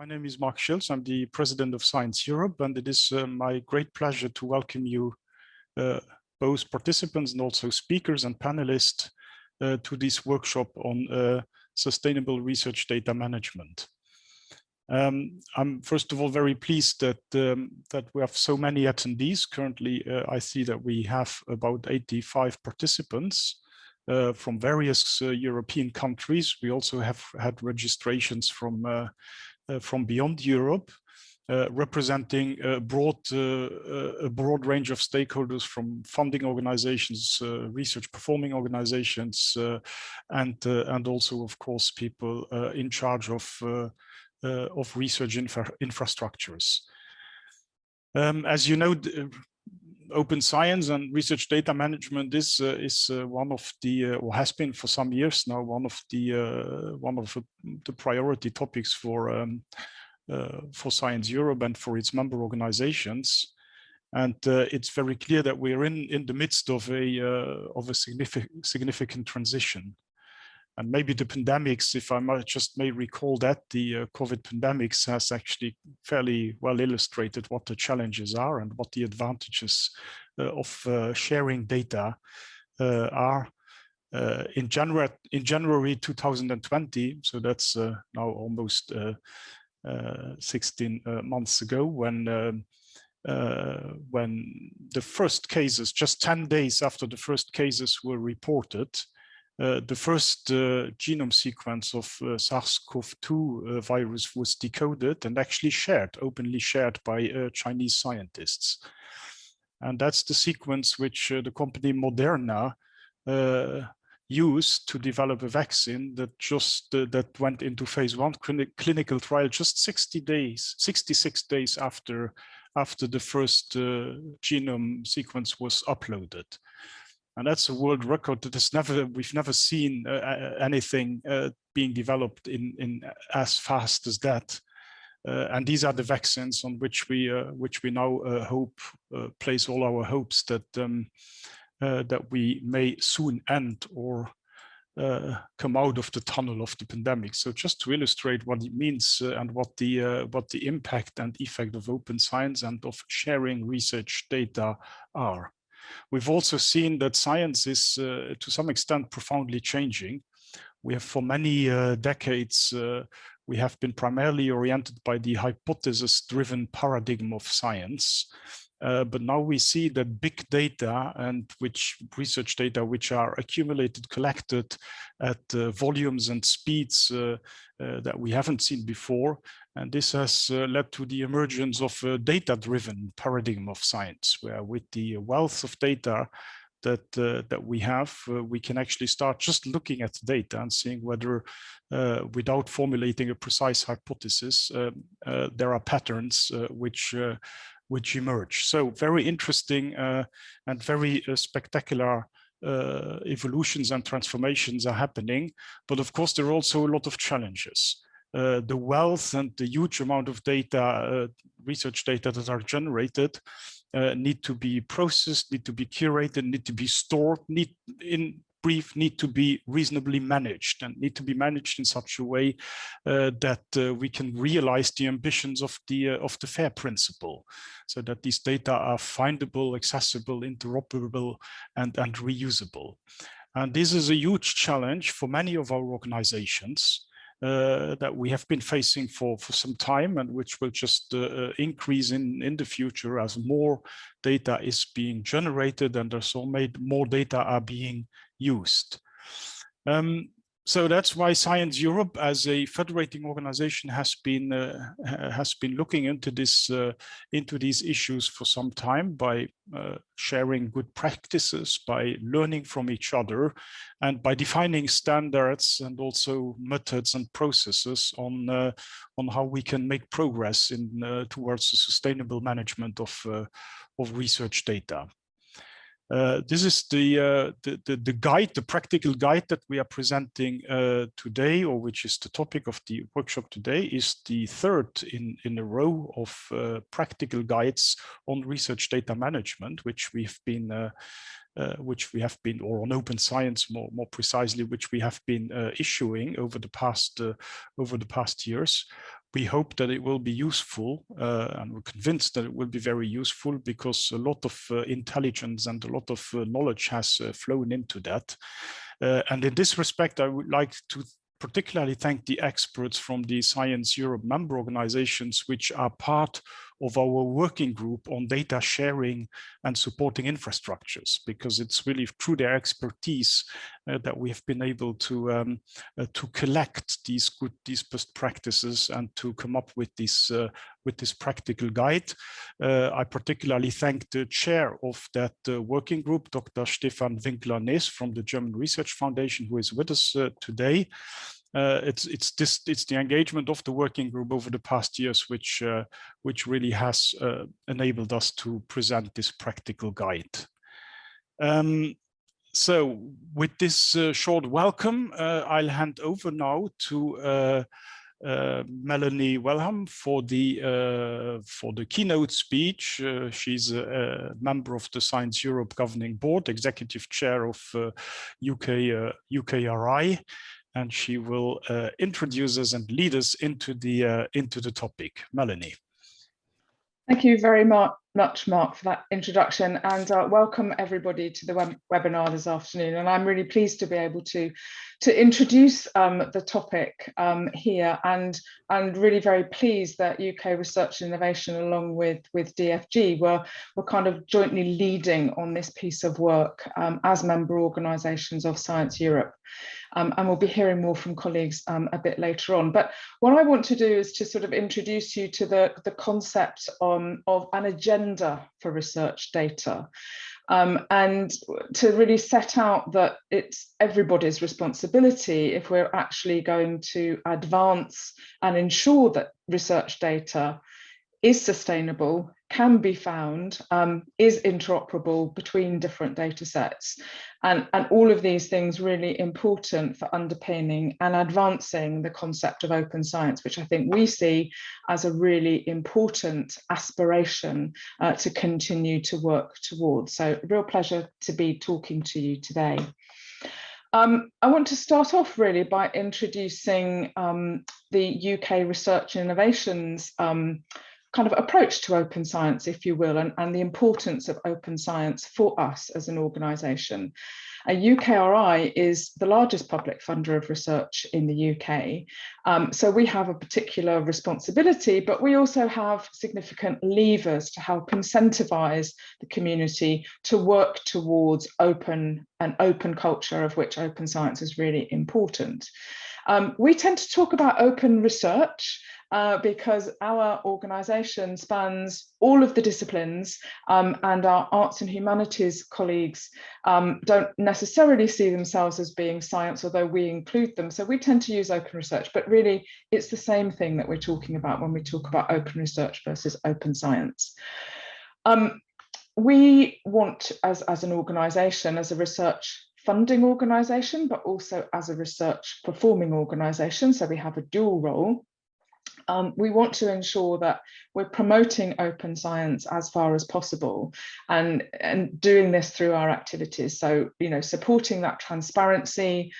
My name is Mark Schiltz. I'm the president of Science Europe, and it is my great pleasure to welcome you, both participants and also speakers and panelists, to this workshop on sustainable research data management. I'm first of all very pleased that that we have so many attendees. Currently, I see that we have about 85 participants from various European countries. We also have had registrations from beyond Europe, representing a broad range of stakeholders, from funding organizations, research performing organizations, and also, of course, people in charge of research infrastructures. As you know, open science and research data management is one of the, or has been for some years now, one of the priority topics for Science Europe and for its member organizations. And it's very clear that we're in the midst of a significant transition. And maybe the pandemics, if I might just may recall that, the COVID pandemics has actually fairly well illustrated what the challenges are and what the advantages of sharing data are. In January 2020, so that's now almost 16 months ago, when the first cases, just 10 days after the first cases were reported, the first genome sequence of SARS-CoV-2 virus was decoded and actually openly shared by Chinese scientists. And that's the sequence which the company Moderna used to develop a vaccine that went into phase 1 clinical trial just 66 days after the first genome sequence was uploaded. And that's a world record that we've never seen anything being developed in as fast as that. And these are the vaccines on which we now place all our hopes that that we may soon end or come out of the tunnel of the pandemic. So just to illustrate what it means and what the impact and effect of open science and of sharing research data are. We've also seen that science is, to some extent, profoundly changing. We have, for many decades, we have been primarily oriented by the hypothesis-driven paradigm of science. But now we see that big data and research data which are accumulated, collected at volumes and speeds that we haven't seen before. And this has led to the emergence of a data-driven paradigm of science, where with the wealth of data that we have, we can actually start just looking at data and seeing whether, without formulating a precise hypothesis, there are patterns which emerge. So very interesting and very spectacular evolutions and transformations are happening. But of course, there are also a lot of challenges. The wealth and the huge amount of data, research data that are generated, need to be processed, need to be curated, need to be stored, need to be reasonably managed, and need to be managed in such a way that we can realize the ambitions of the FAIR principle, so that these data are findable, accessible, interoperable, and reusable. And this is a huge challenge for many of our organizations that we have been facing for some time, and which will just increase in the future as more data is being generated and as more data are being used. So that's why Science Europe, as a federating organization, has been looking into these issues for some time by sharing good practices, by learning from each other, and by defining standards and also methods and processes on how we can make progress towards the sustainable management of research data. This is the guide, the practical guide that we are presenting today, or which is the topic of the workshop today, is the third in a row of practical guides on research data management, which we have been, or on open science more precisely, which we have been issuing over the past years. we hope that it will be useful, and we're convinced that it will be very useful, because a lot of intelligence and a lot of knowledge has flown into that. And in this respect, I would like to particularly thank the experts from the Science Europe member organizations, which are part of our working group on data sharing and supporting infrastructures, because it's really through their expertise that we have been able to collect these best practices and to come up with this practical guide. I particularly thank the chair of that working group, Dr. Stefan Winkler-Ness from the German Research Foundation, who is with us today. It's the engagement of the working group over the past years which really has enabled us to present this practical guide. So with this short welcome, I'll hand over now to Melanie Wellham for the keynote speech. She's a member of the Science Europe Governing Board, Executive Chair of UKRI, and she will introduce us and lead us into the topic. Melanie. Thank you very much, Mark, for that introduction, and welcome everybody to the webinar this afternoon. And I'm really pleased to be able to introduce the topic here, and really very pleased that UK Research and Innovation, along with DFG, were kind of jointly leading on this piece of work as member organisations of Science Europe. And we'll be hearing more from colleagues a bit later on. But what I want to do is to sort of introduce you to the concept of an agenda for research data. And to really set out that it's everybody's responsibility if we're actually going to advance and ensure that research data is sustainable, can be found, is interoperable between different data sets. And all of these things really important for underpinning and advancing the concept of open science, which I think we see as a really important aspiration to continue to work towards. So a real pleasure to be talking to you today. I want to start off really by introducing the UK Research and Innovations kind of approach to open science, if you will, and the importance of open science for us as an organisation. UKRI is the largest public funder of research in the UK. So we have a particular responsibility, but we also have significant levers to help incentivise the community to work towards an open culture, of which open science is really important. We tend to talk about open research because our organisation spans all of the disciplines, and our arts and humanities colleagues don't necessarily see themselves as being science, although we include them. So we tend to use open research, but really it's the same thing that we're talking about when we talk about open research versus open science. We want, as an organisation, as a research funding organisation, but also as a research performing organisation, so we have a dual role. We want to ensure that we're promoting open science as far as possible, and doing this through our activities. So, supporting that transparency,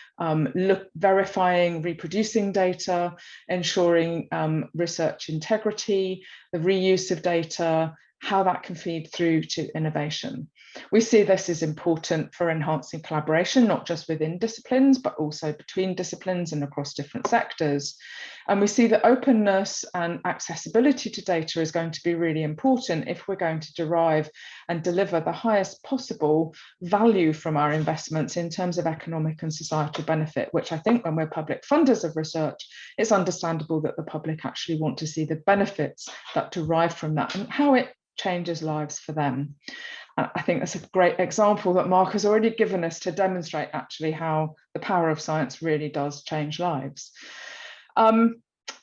verifying, reproducing data, ensuring research integrity, the reuse of data, how that can feed through to innovation. We see this as important for enhancing collaboration, not just within disciplines, but also between disciplines and across different sectors. And we see that openness and accessibility to data is going to be really important if we're going to derive and deliver the highest possible value from our investments in terms of economic and societal benefit, which I think when we're public funders of research, it's understandable that the public actually want to see the benefits that derive from that and how it changes lives for them. I think that's a great example that Mark has already given us to demonstrate actually how the power of science really does change lives.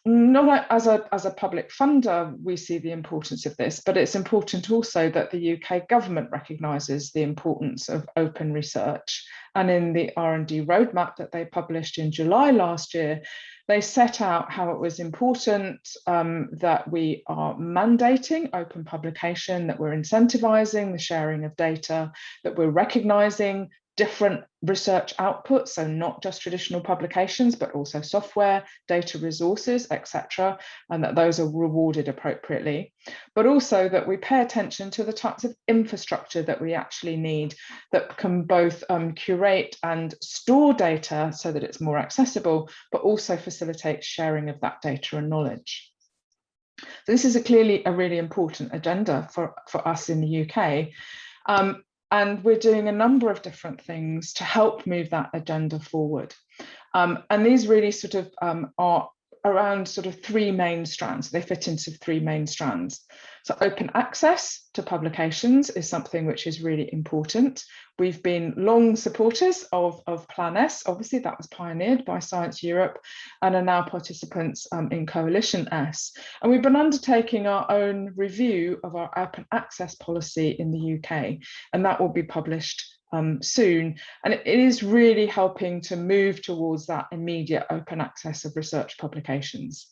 Not as a public funder, we see the importance of this, but it's important also that the UK government recognises the importance of open research. And in the R&D roadmap that they published in July last year, they set out how it was important that we are mandating open publication, that we're incentivising the sharing of data, that we're recognising different research outputs, so not just traditional publications, but also software, data resources, etc., and that those are rewarded appropriately. But also that we pay attention to the types of infrastructure that we actually need that can both curate and store data so that it's more accessible, but also facilitate sharing of that data and knowledge. So this is clearly a really important agenda for us in the UK. And we're doing a number of different things to help move that agenda forward. And these really sort of are around sort of three main strands. They fit into three main strands. So open access to publications is something which is really important. We've been long supporters of Plan S. Obviously, that was pioneered by Science Europe and are now participants in Coalition S. And we've been undertaking our own review of our open access policy in the UK, and that will be published soon. And it is really helping to move towards that immediate open access of research publications.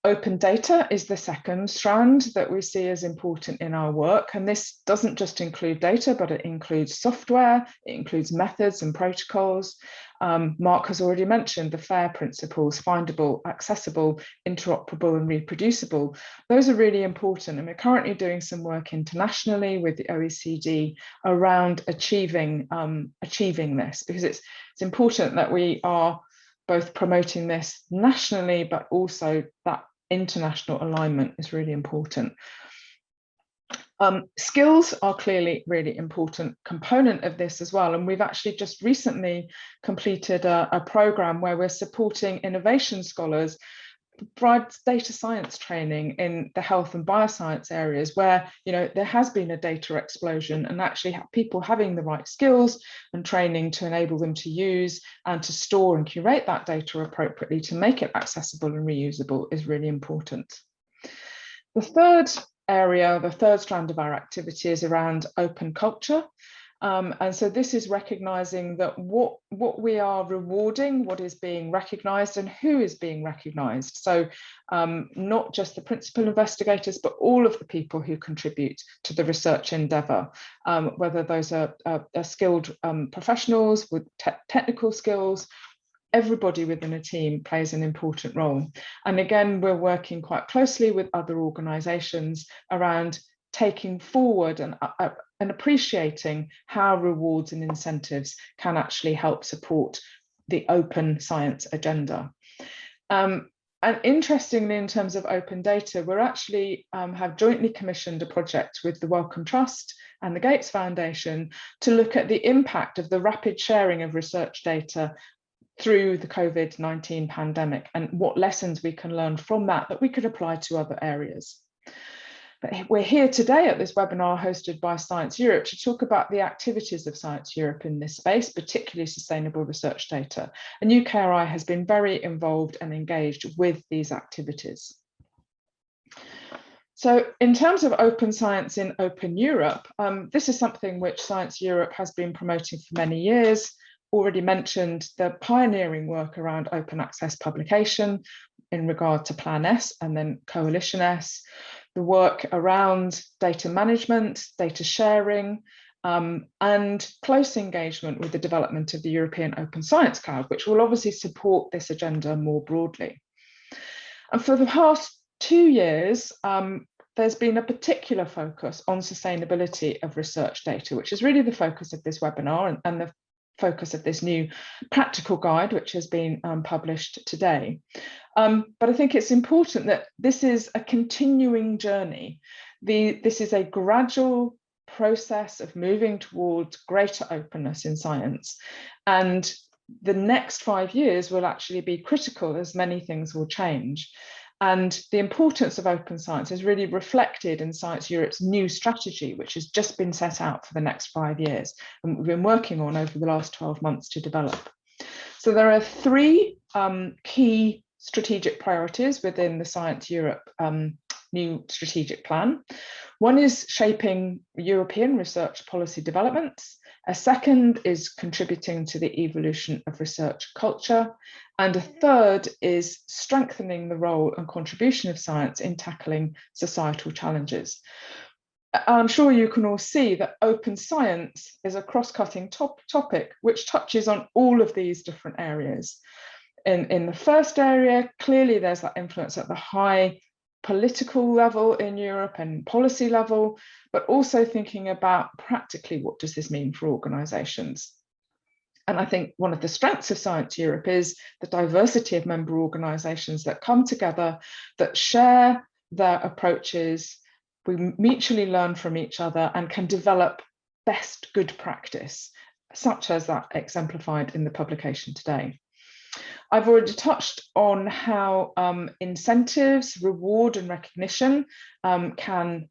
Open data is the second strand that we see as important in our work. And this doesn't just include data, but it includes software, it includes methods and protocols. Mark has already mentioned the FAIR principles: findable, accessible, interoperable, and reproducible. Those are really important. And we're currently doing some work internationally with the OECD around achieving this, because it's important that we are both promoting this nationally, but also that international alignment is really important. Skills are clearly really important component of this as well. And we've actually just recently completed a program where we're supporting innovation scholars provide data science training in the health and bioscience areas where, you know, there has been a data explosion, and actually people having the right skills and training to enable them to use and to store and curate that data appropriately to make it accessible and reusable is really important. The third area, the third strand of our activity is around open culture. And so this is recognizing that what we are rewarding, what is being recognized and who is being recognized. So not just the principal investigators, but all of the people who contribute to the research endeavor, whether those are skilled professionals with technical skills. Everybody within a team plays an important role. And again, we're working quite closely with other organizations around taking forward and appreciating how rewards and incentives can actually help support the open science agenda. And interestingly, in terms of open data, we're actually have jointly commissioned a project with the Wellcome Trust and the Gates Foundation to look at the impact of the rapid sharing of research data through the COVID-19 pandemic and what lessons we can learn from that we could apply to other areas. But we're here today at this webinar hosted by Science Europe to talk about the activities of Science Europe in this space, particularly sustainable research data. And UKRI has been very involved and engaged with these activities. So in terms of open science in Open Europe, this is something which Science Europe has been promoting for many years. Already mentioned the pioneering work around open access publication in regard to Plan S and then Coalition S, the work around data management, data sharing, and close engagement with the development of the European Open Science Cloud, which will obviously support this agenda more broadly. And for the past 2 years, there's been a particular focus on sustainability of research data, which is really the focus of this webinar and the focus of this new practical guide, which has been published today. But I think it's important that this is a continuing journey. This is a gradual process of moving towards greater openness in science. And the next 5 years will actually be critical as many things will change. And the importance of open science is really reflected in Science Europe's new strategy, which has just been set out for the next 5 years, and we've been working on over the last 12 months to develop. So there are 3 key strategic priorities within the Science Europe new strategic plan. One is shaping European research policy developments. A second is contributing to the evolution of research culture. And a third is strengthening the role and contribution of science in tackling societal challenges. I'm sure you can all see that open science is a cross-cutting topic which touches on all of these different areas. In the first area, clearly there's that influence at the high political level in Europe and policy level, but also thinking about practically what does this mean for organisations. And I think one of the strengths of Science Europe is the diversity of member organisations that come together, that share their approaches, we mutually learn from each other and can develop best good practice, such as that exemplified in the publication today. I've already touched on how incentives, reward and recognition can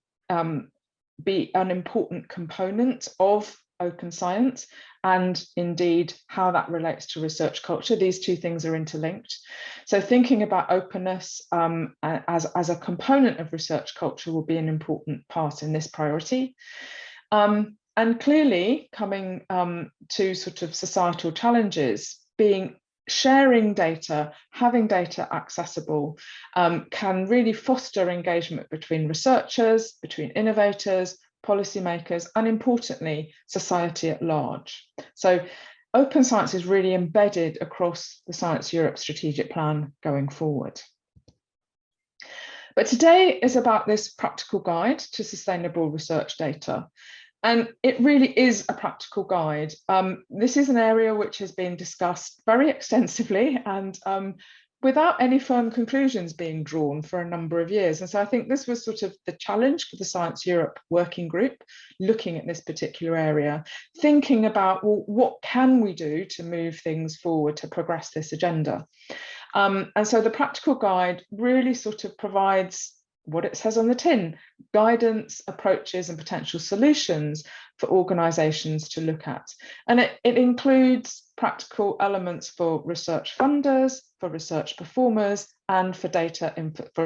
be an important component of open science, and indeed how that relates to research culture. These two things are interlinked. So thinking about openness as a component of research culture will be an important part in this priority. And clearly coming to sort of societal challenges, sharing data, having data accessible can really foster engagement between researchers, between innovators, policymakers, and importantly, society at large. So open science is really embedded across the Science Europe strategic plan going forward. But today is about this practical guide to sustainable research data. And it really is a practical guide. This is an area which has been discussed very extensively and without any firm conclusions being drawn for a number of years. And so I think this was sort of the challenge for the Science Europe working group, looking at this particular area, thinking about, well, what can we do to move things forward to progress this agenda? And so the practical guide really sort of provides what it says on the tin, guidance, approaches, and potential solutions for organisations to look at. And it includes practical elements for research funders, for research performers, and for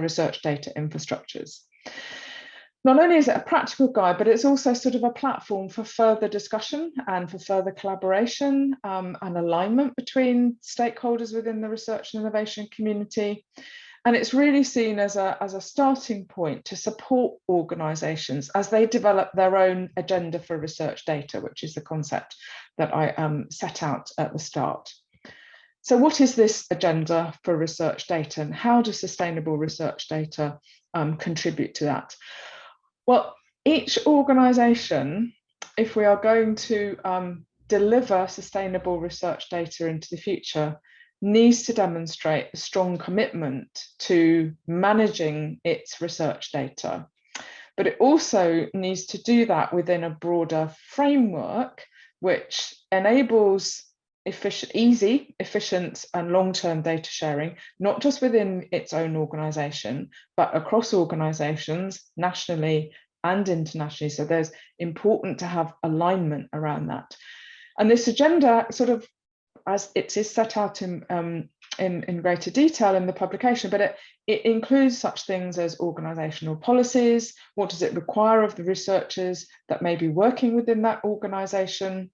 research data infrastructures. Not only is it a practical guide, but it's also sort of a platform for further discussion and for further collaboration and alignment between stakeholders within the research and innovation community. And it's really seen as a starting point to support organisations as they develop their own agenda for research data, which is the concept that I set out at the start. So what is this agenda for research data, and how does sustainable research data contribute to that? Well, each organisation, if we are going to deliver sustainable research data into the future, needs to demonstrate a strong commitment to managing its research data. But it also needs to do that within a broader framework which enables easy, efficient and long-term data sharing, not just within its own organisation, but across organisations, nationally and internationally. So there's important to have alignment around that. And this agenda sort of, as it is set out in greater detail in the publication, but it includes such things as organisational policies. What does it require of the researchers that may be working within that organisation?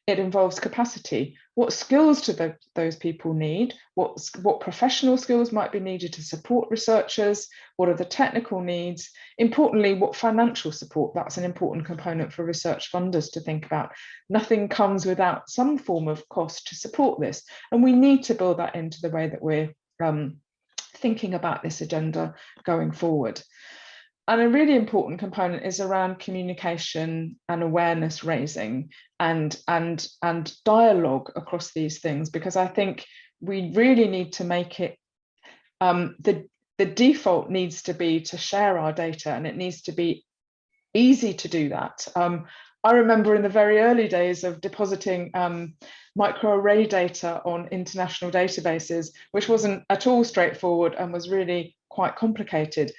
It involves capacity. What skills do those people need? What professional skills might be needed to support researchers? What are the technical needs? Importantly, what financial support? That's an important component for research funders to think about. Nothing comes without some form of cost to support this. And we need to build that into the way that we're thinking about this agenda going forward. And a really important component is around communication and awareness raising and dialogue across these things, because I think we really need to make it, the default needs to be to share our data, and it needs to be easy to do that. I remember in the very early days of depositing microarray data on international databases, which wasn't at all straightforward and was really quite complicated.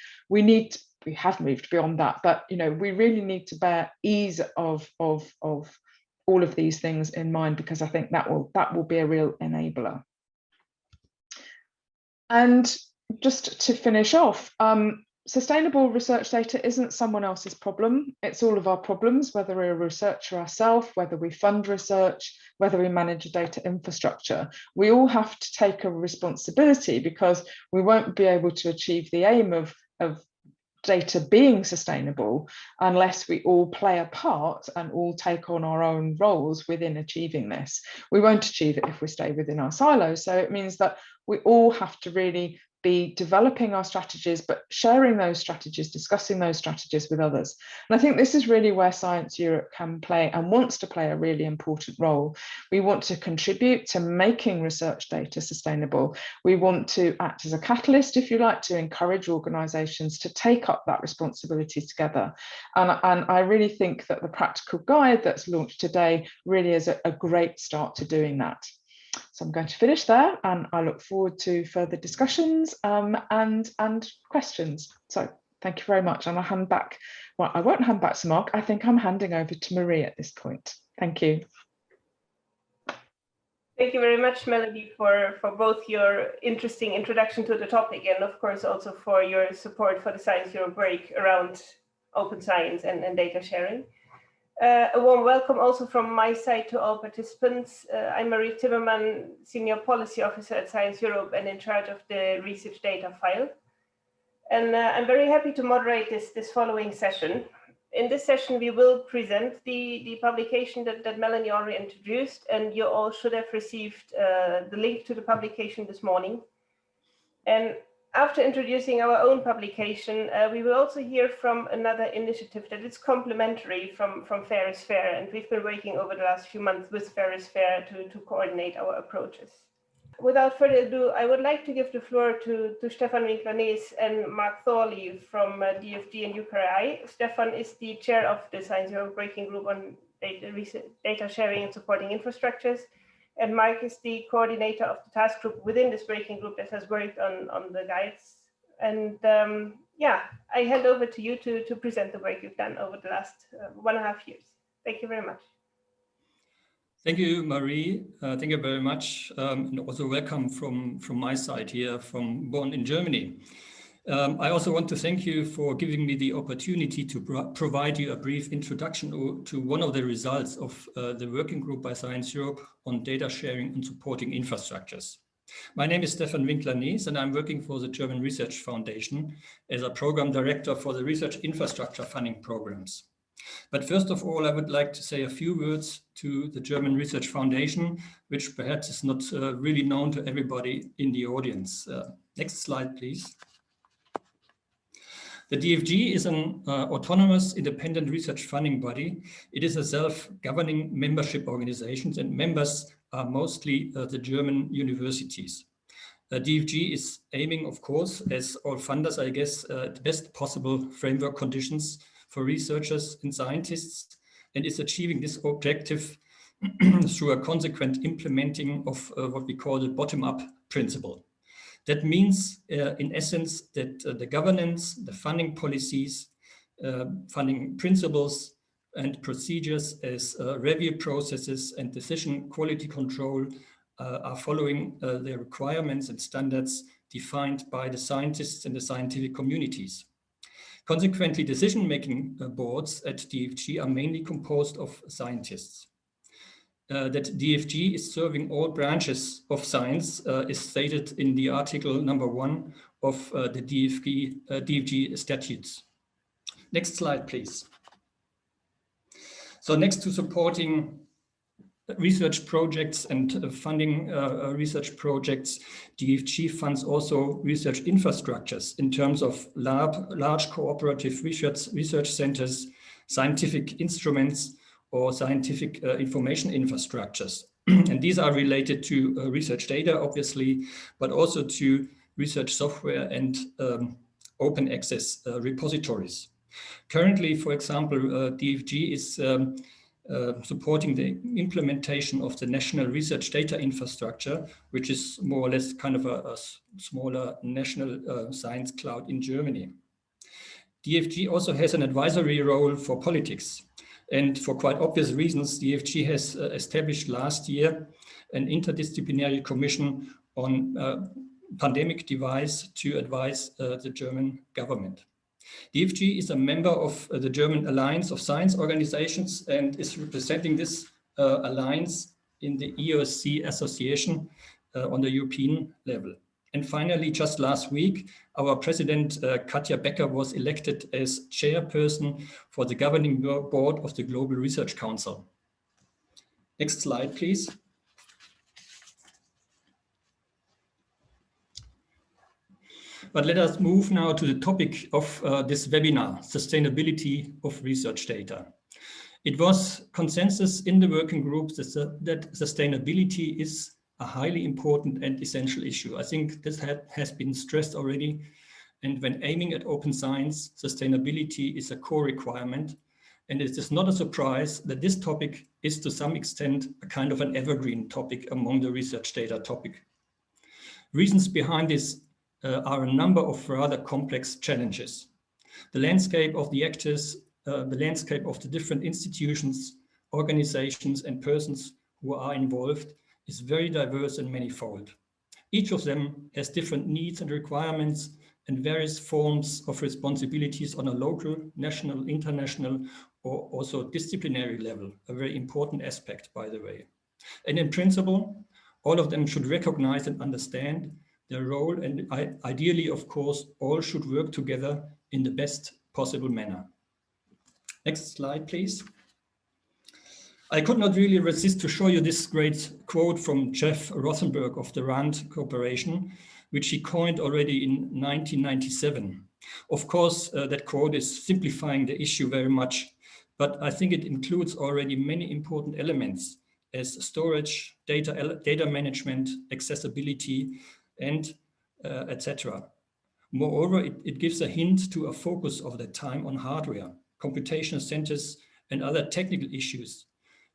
We have moved beyond that, but we really need to bear ease of all of these things in mind, because I think that will be a real enabler. And just to finish off, sustainable research data isn't someone else's problem. It's all of our problems, whether we're a researcher ourselves, whether we fund research, whether we manage a data infrastructure. We all have to take a responsibility, because we won't be able to achieve the aim of data being sustainable unless we all play a part and all take on our own roles within achieving this. We won't achieve it if we stay within our silos. So it means that we all have to really be developing our strategies, but sharing those strategies, discussing those strategies with others. And I think this is really where Science Europe can play and wants to play a really important role. We want to contribute to making research data sustainable. We want to act as a catalyst, if you like, to encourage organisations to take up that responsibility together. And I really think that the practical guide that's launched today really is a great start to doing that. So I'm going to finish there, and I look forward to further discussions and questions. So thank you very much. And I'll hand back. Well, I won't hand back to Mark. I think I'm handing over to Marie at this point. Thank you. Thank you very much, Melody, for both your interesting introduction to the topic and, of course, also for your support for the Science Europe break around open science and data sharing. A warm welcome also from my side to all participants. I'm Marie Timmerman, Senior Policy Officer at Science Europe and in charge of the research data file. And I'm very happy to moderate this following session. In this session, we will present the publication that Melanie already introduced, and you all should have received the link to the publication this morning. And after introducing our own publication, we will also hear from another initiative that is complementary from Fair is Fair, and we've been working over the last few months with Fair is Fair to coordinate our approaches. Without further ado, I would like to give the floor to Stefan Winkler-Nees and Mark Thorley from DFG and UKRI. Stefan is the chair of the Science Europe Working Group on data sharing and supporting infrastructures. And Mark is the coordinator of the task group within this working group that has worked on the guides. And yeah, I hand over to you to present the work you've done over the last 1.5 years. Thank you very much. Thank you, Marie. Thank you very much. And also welcome from my side here from Bonn in Germany. I also want to thank you for giving me the opportunity to provide you a brief introduction to one of the results of the working group by Science Europe on data sharing and supporting infrastructures. My name is Stefan Winkler-Nees, and I'm working for the German Research Foundation as a program director for the research infrastructure funding programs. But first of all, I would like to say a few words to the German Research Foundation, which perhaps is not really known to everybody in the audience. Next slide, please. The DFG is an autonomous independent research funding body. It is a self-governing membership organization, and members are mostly the German universities. DFG is aiming, of course, as all funders, I guess, the best possible framework conditions for researchers and scientists, and is achieving this objective through a consequent implementing of what we call the bottom-up principle. That means, in essence, that the governance, the funding policies, funding principles and procedures as review processes and decision quality control are following the requirements and standards defined by the scientists and the scientific communities. Consequently, decision-making boards at DFG are mainly composed of scientists. That DFG is serving all branches of science is stated in the article number 1 of the DFG statutes. Next slide, please. So next to supporting research projects and funding research projects, DFG funds also research infrastructures in terms of large cooperative research centers, scientific instruments, or scientific information infrastructures. And these are related to research data, obviously, but also to research software and open access repositories. Currently, for example, DFG is supporting the implementation of the National Research Data Infrastructure, which is more or less kind of a smaller national science cloud in Germany. DFG also has an advisory role for politics. And for quite obvious reasons, DFG has established last year an interdisciplinary commission on pandemic device to advise the German government. DFG is a member of the German Alliance of Science Organizations and is representing this alliance in the EOSC association on the European level. And finally, just last week, our president, Katja Becker, was elected as chairperson for the governing board of the Global Research Council. Next slide, please. But let us move now to the topic of this webinar, sustainability of research data. It was consensus in the working groups that sustainability is a highly important and essential issue. I think this has been stressed already. And when aiming at open science, sustainability is a core requirement. And it is not a surprise that this topic is to some extent a kind of an evergreen topic among the research data topic. Reasons behind this are a number of rather complex challenges. The landscape of the actors, the landscape of the different institutions, organizations, and persons who are involved is very diverse and manifold. Each of them has different needs and requirements and various forms of responsibilities on a local, national, international, or also disciplinary level, a very important aspect, by the way. And in principle, all of them should recognize and understand their role, and ideally, of course, all should work together in the best possible manner. Next slide, please. I could not really resist to show you this great quote from Jeff Rothenberg of the RAND Corporation, which he coined already in 1997. Of course, that quote is simplifying the issue very much, but I think it includes already many important elements as storage, data management, accessibility, and etc. Moreover, it gives a hint to a focus of the time on hardware, computational centers, and other technical issues.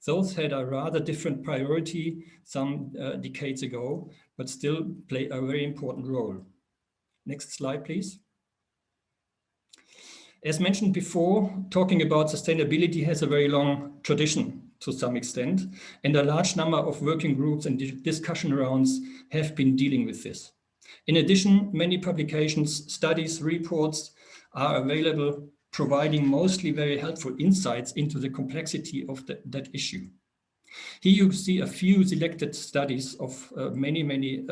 Those had a rather different priority some decades ago, but still play a very important role. Next slide, please. As mentioned before, talking about sustainability has a very long tradition to some extent, and a large number of working groups and discussion rounds have been dealing with this. In addition, many publications, studies, reports are available, providing mostly very helpful insights into the complexity of that issue. Here you see a few selected studies of many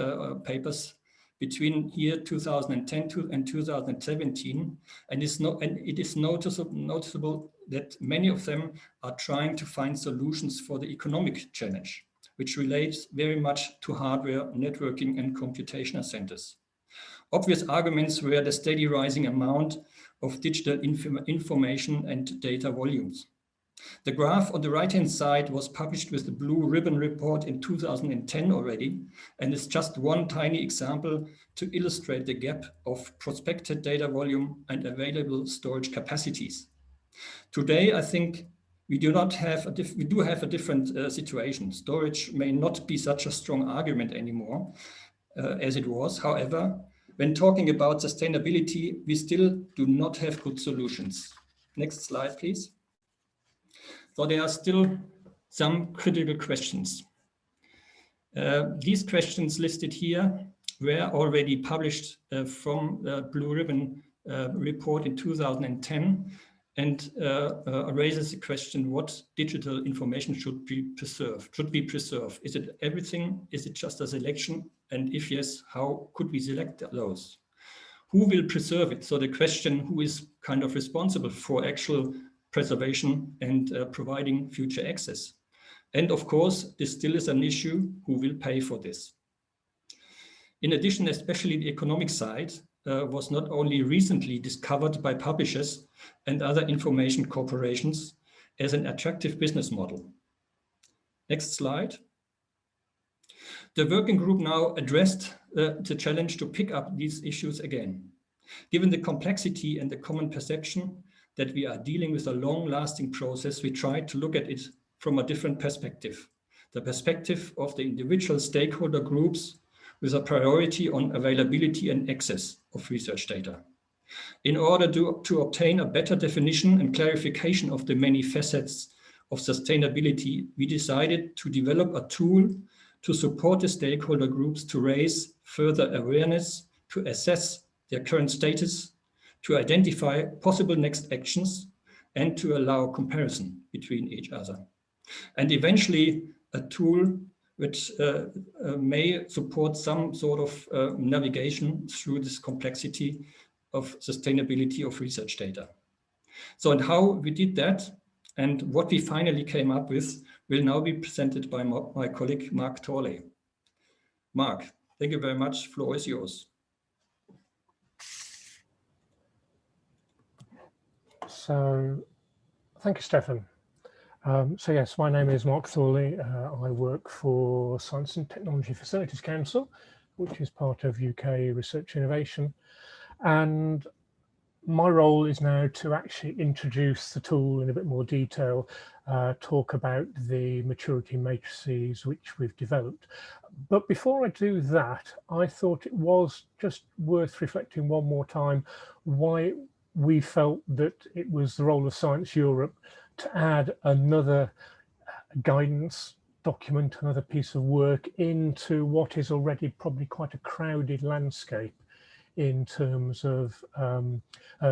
papers between here 2010 and 2017, and it is noticeable that many of them are trying to find solutions for the economic challenge, which relates very much to hardware, networking, and computational centers. Obvious arguments were the steady rising amount of digital information and data volumes. The graph on the right-hand side was published with the Blue Ribbon report in 2010 already, and is just one tiny example to illustrate the gap of prospected data volume and available storage capacities. Today, I think we do have a different situation. Storage may not be such a strong argument anymore as it was. However, when talking about sustainability, we still do not have good solutions. Next slide, please. So there are still some critical questions. These questions listed here were already published from the Blue Ribbon report in 2010, and raises the question: what digital information should be preserved? Is it everything? Is it just a selection? And if yes, how could we select those? Who will preserve it? So the question, who is kind of responsible for actual preservation and providing future access? And of course, this still is an issue: who will pay for this? In addition, especially the economic side was not only recently discovered by publishers and other information corporations as an attractive business model. Next slide. The working group now addressed the challenge to pick up these issues again. Given the complexity and the common perception that we are dealing with a long-lasting process, we tried to look at it from a different perspective, the perspective of the individual stakeholder groups with a priority on availability and access of research data. In order to obtain a better definition and clarification of the many facets of sustainability, we decided to develop a tool to support the stakeholder groups to raise further awareness, to assess their current status, to identify possible next actions, and to allow comparison between each other. And eventually, a tool which may support some sort of navigation through this complexity of sustainability of research data. So, and how we did that and what we finally came up with will now be presented by my colleague, Mark Torley. Mark, thank you very much. Floor is yours. So, thank you, Stefan. So yes, my name is Mark Thorley. I work for Science and Technology Facilities Council, which is part of UK Research Innovation. And my role is now to actually introduce the tool in a bit more detail, talk about the maturity matrices which we've developed. But before I do that, I thought it was just worth reflecting one more time why we felt that it was the role of Science Europe to add another guidance document, another piece of work into what is already probably quite a crowded landscape in terms of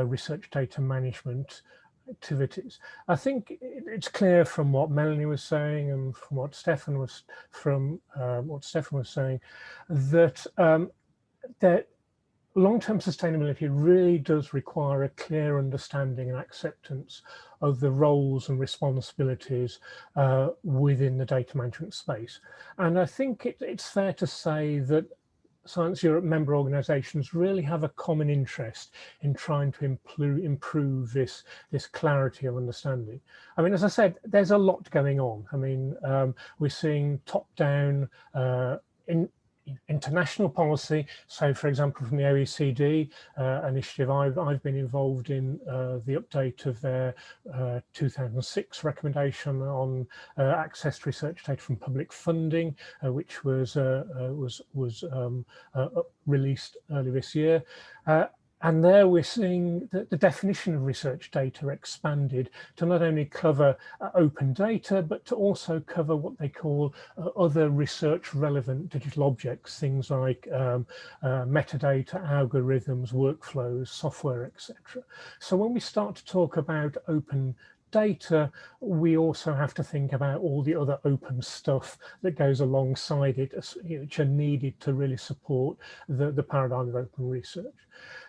research data management activities. I think it's clear from what Melanie was saying and from what Stefan was saying that that long-term sustainability really does require a clear understanding and acceptance of the roles and responsibilities within the data management space. And I think it's fair to say that Science Europe member organisations really have a common interest in trying to improve this clarity of understanding. I mean, as I said, there's a lot going on. I mean, we're seeing top-down international policy. So, for example, from the OECD initiative, I've been involved in the update of their 2006 recommendation on access to research data from public funding, which was released early this year. And there we're seeing that the definition of research data expanded to not only cover open data, but to also cover what they call other research relevant digital objects, things like metadata, algorithms, workflows, software, etc. So when we start to talk about open data, we also have to think about all the other open stuff that goes alongside it, which are needed to really support the paradigm of open research.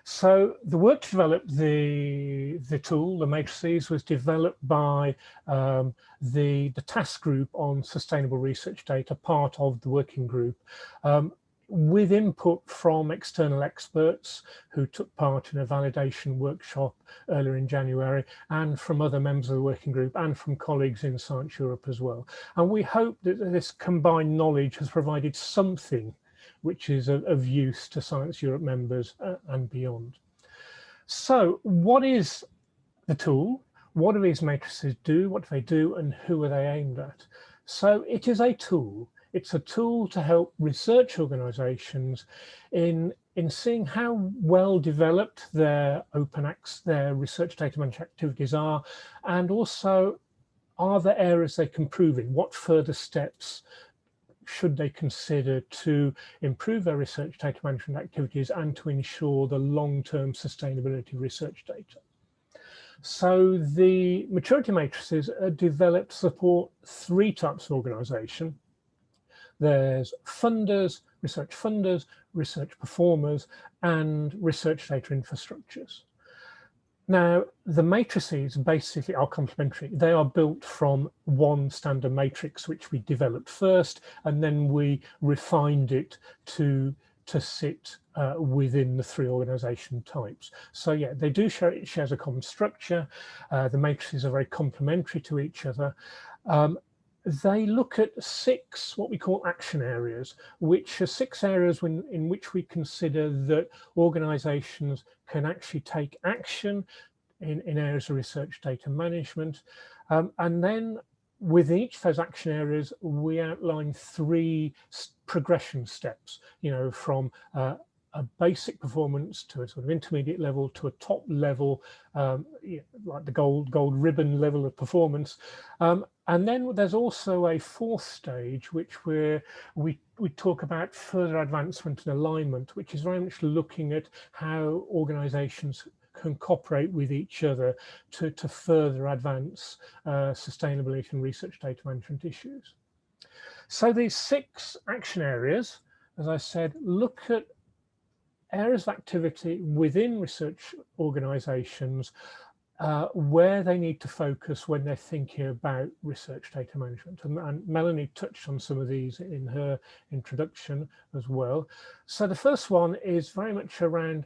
So the work to develop the tool, the matrices, was developed by the task group on sustainable research data, part of the working group, with input from external experts who took part in a validation workshop earlier in January, and from other members of the working group and from colleagues in Science Europe as well. And we hope that this combined knowledge has provided something which is of use to Science Europe members and beyond. So what is the tool? What do these matrices do? What do they do? And who are they aimed at? So it is a tool. It's a tool to help research organizations in seeing how well developed their their research data management activities are, and also are there areas they can improve in? What further steps should they consider to improve their research data management activities and to ensure the long-term sustainability of research data? So the maturity matrices are developed to support three types of organization. There's funders, research performers, and research data infrastructures. Now, the matrices basically are complementary. They are built from one standard matrix, which we developed first, and then we refined it to sit within the three organization types. So yeah, they do share, it shares a common structure. The matrices are very complementary to each other. They look at six, what we call action areas, which are six areas in which we consider that organizations can actually take action in areas of research data management. And then with each of those action areas, we outline three progression steps, from a basic performance to a sort of intermediate level to a top level, like the gold ribbon level of performance. And then there's also a fourth stage, which we talk about further advancement and alignment, which is very much looking at how organizations can cooperate with each other to further advance sustainability and research data management issues. So these 6 action areas, as I said, look at areas of activity within research organisations where they need to focus when they're thinking about research data management. And Melanie touched on some of these in her introduction as well. So the first one is very much around,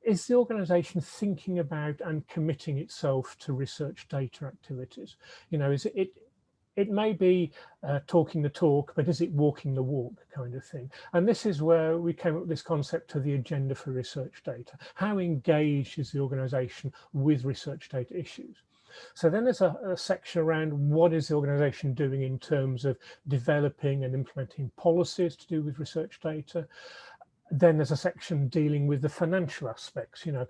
is the organisation thinking about and committing itself to research data activities? You know, is it may be talking the talk, but is it walking the walk kind of thing? And this is where we came up with this concept of the agenda for research data. How engaged is the organisation with research data issues? So then there's a section around what is the organisation doing in terms of developing and implementing policies to do with research data. Then there's a section dealing with the financial aspects, you know,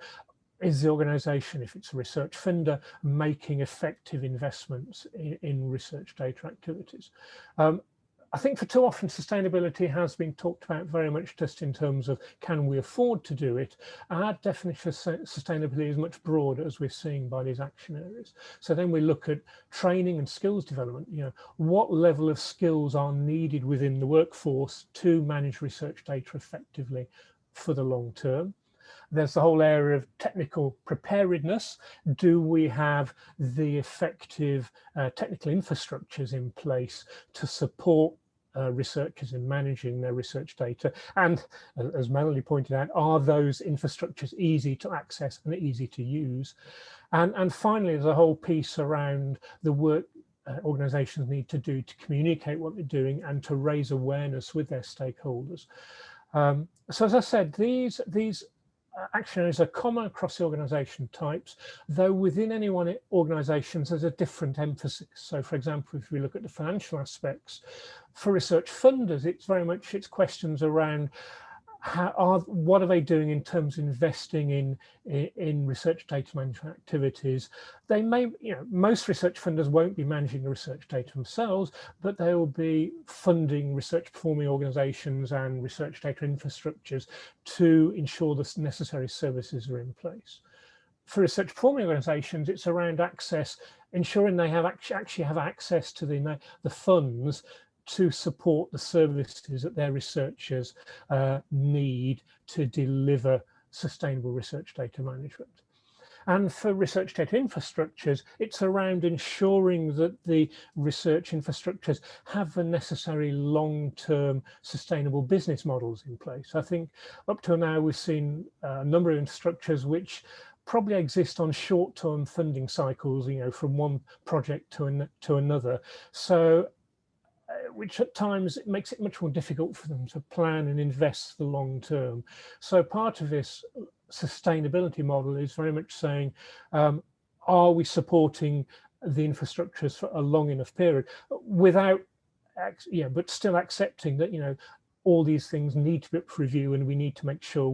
is the organisation, if it's a research funder, making effective investments in research data activities? I think for too often sustainability has been talked about very much just in terms of can we afford to do it. Our definition of sustainability is much broader, as we're seeing by these action areas. So then we look at training and skills development. You know, what level of skills are needed within the workforce to manage research data effectively for the long term? There's the whole area of technical preparedness. Do we have the effective technical infrastructures in place to support researchers in managing their research data? And as Melanie pointed out, are those infrastructures easy to access and easy to use? And finally, there's a whole piece around the work organizations need to do to communicate what they're doing and to raise awareness with their stakeholders. So as I said, these action areas are common across the organisation types, though within any one organisation there's a different emphasis. So for example, if we look at the financial aspects, for research funders, it's very much questions around what are they doing in terms of investing in research data management activities. They may, you know, most research funders won't be managing the research data themselves, but they will be funding research performing organizations and research data infrastructures to ensure the necessary services are in place. For research performing organizations, it's around access, ensuring they have actually have access to the funds to support the services that their researchers need to deliver sustainable research data management. And for research data infrastructures, it's around ensuring that the research infrastructures have the necessary long-term sustainable business models in place. I think up till now, we've seen a number of infrastructures which probably exist on short-term funding cycles, you know, from one project to another. So which at times makes it much more difficult for them to plan and invest for the long term. So part of this sustainability model is very much saying, are we supporting the infrastructures for a long enough period without, but still accepting that, you know, all these things need to be up for review, and we need to make sure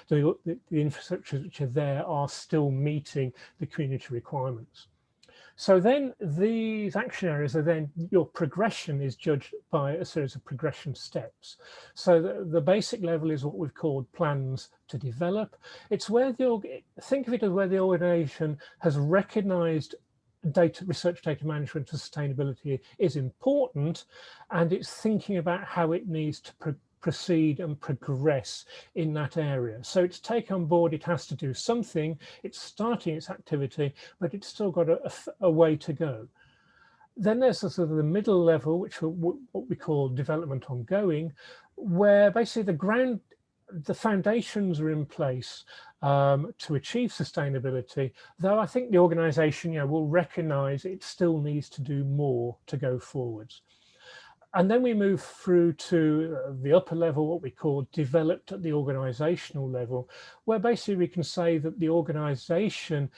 the infrastructures which are there are still meeting the community requirements. So then these action areas are then, your progression is judged by a series of progression steps. So the basic level is what we've called plans to develop. It's where think of it as where the organization has recognized research data management and sustainability is important, and it's thinking about how it needs to proceed and progress in that area. So it's taken on board, it has to do something, it's starting its activity, but it's still got a way to go. Then there's the sort of the middle level, which what we call development ongoing, where basically the foundations are in place to achieve sustainability, though I think the organization, you know, will recognize it still needs to do more to go forwards. And then we move through to the upper level, what we call developed at the organizational level, where basically we can say that the organization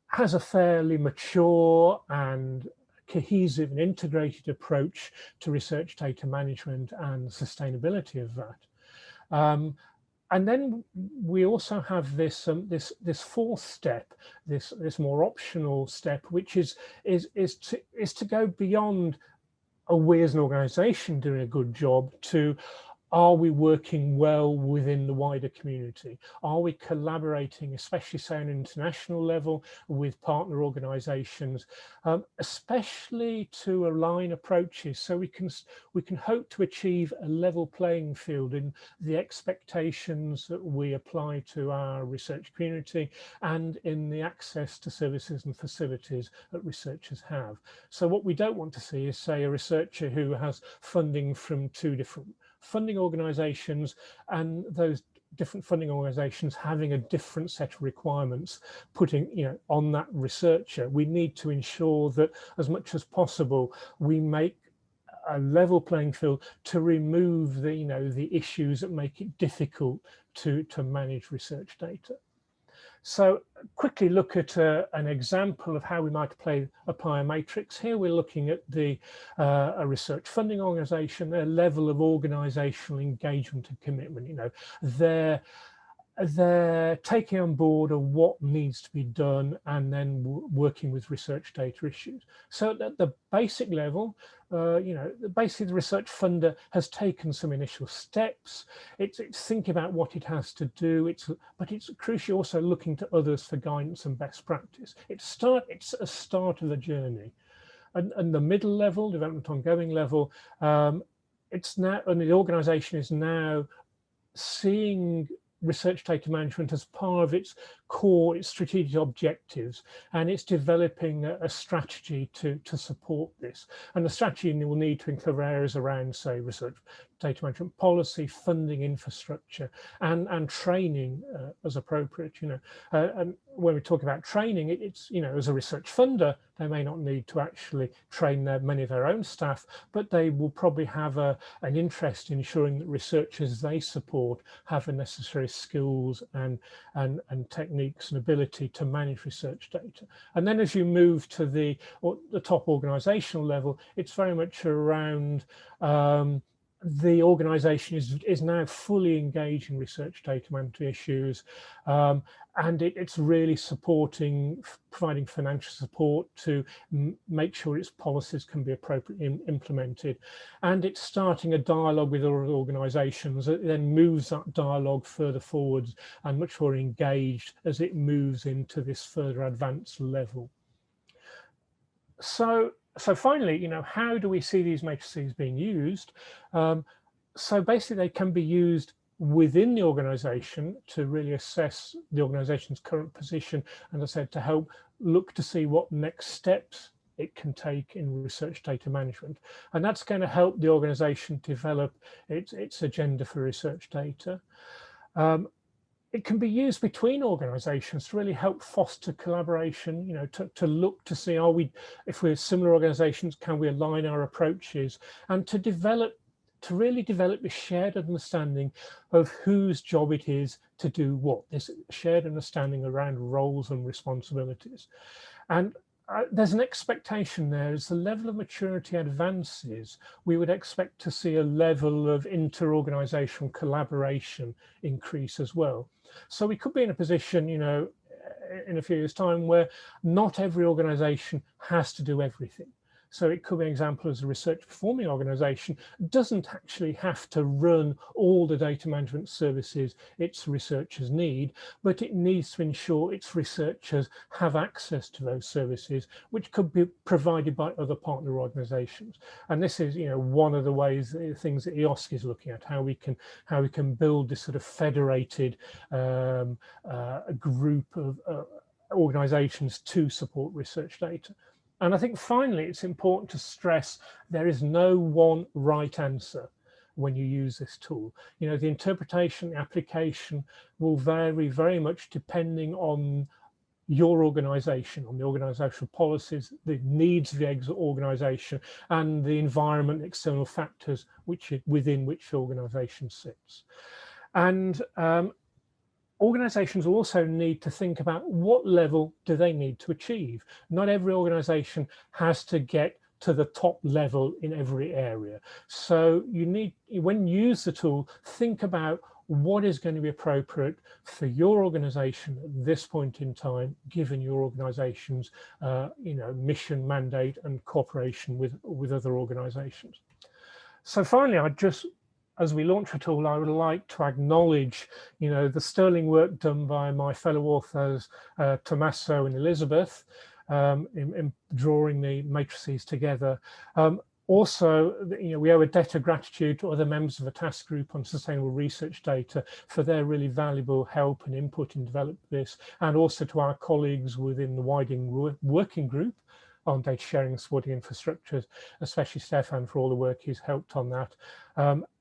has a fairly mature and cohesive and integrated approach to research data management and sustainability of that. And then we also have this fourth step, this more optional step, which is to go beyond we as an organization doing a good job to, are we working well within the wider community? Are we collaborating, especially say on an international level, with partner organizations, especially to align approaches so we can hope to achieve a level playing field in the expectations that we apply to our research community and in the access to services and facilities that researchers have. So what we don't want to see is, say, a researcher who has funding from 2 different funding organizations, and those different funding organizations having a different set of requirements putting, you know, on that researcher. We need to ensure that as much as possible we make a level playing field to remove the, you know, the issues that make it difficult to manage research data. So quickly look at an example of how we might apply a matrix. Here we're looking at the a research funding organization, their level of organizational engagement and commitment. You know, they're taking on board of what needs to be done and then working with research data issues. So at the basic level, you know, basically the research funder has taken some initial steps. It's thinking about what it has to do. But it's crucially also looking to others for guidance and best practice. It's a start of the journey. And the middle level, development ongoing level, it's now, and the organization is now seeing research data management as part of its core, its strategic objectives, and it's developing a strategy to support this. And the strategy will need to include areas around, say, research data management policy, funding infrastructure, and training as appropriate. You know, and when we talk about training, it's, you know, as a research funder, they may not need to actually train many of their own staff, but they will probably have an interest in ensuring that researchers they support have the necessary skills and techniques and ability to manage research data. And then as you move to the top organizational level, it's very much around the organization is now fully engaged in research data management issues, and it's really supporting, providing financial support to make sure its policies can be appropriately implemented. And it's starting a dialogue with other organizations that then moves that dialogue further forwards and much more engaged as it moves into this further advanced level. So finally, you know, how do we see these matrices being used? So basically they can be used within the organization to really assess the organization's current position, and as I said, to help look to see what next steps it can take in research data management. And that's going to help the organization develop its agenda for research data. It can be used between organizations to really help foster collaboration, you know, to look to see, if we're similar organizations, can we align our approaches, and to really develop a shared understanding of whose job it is to do what, this shared understanding around roles and responsibilities. And there's an expectation there, as the level of maturity advances, we would expect to see a level of inter-organizational collaboration increase as well. So we could be in a position, you know, in a few years' time where not every organization has to do everything. So it could be an example as a research performing organization doesn't actually have to run all the data management services its researchers need, but it needs to ensure its researchers have access to those services, which could be provided by other partner organizations. And this is, you know, one of the ways, things that EOSC is looking at, how we can build this sort of federated group of organizations to support research data. And I think finally, it's important to stress there is no one right answer when you use this tool. You know, the interpretation, the application will vary very much depending on your organization, on the organizational policies, the needs of the organization, and the environment, external factors within which the organization sits. And organizations also need to think about what level do they need to achieve. Not every organization has to get to the top level in every area. So you need, when you use the tool, think about what is going to be appropriate for your organization at this point in time, given your organization's you know, mission, mandate, and cooperation with other organizations. So finally, I'd just as we launch it all, I would like to acknowledge, the sterling work done by my fellow authors, Tommaso and Elizabeth, in drawing the matrices together. Also, we owe a debt of gratitude to other members of the task group on sustainable research data for their really valuable help and input in developing this, and also to our colleagues within the widening working group on data sharing and supporting infrastructures, especially Stefan for all the work he's helped on that.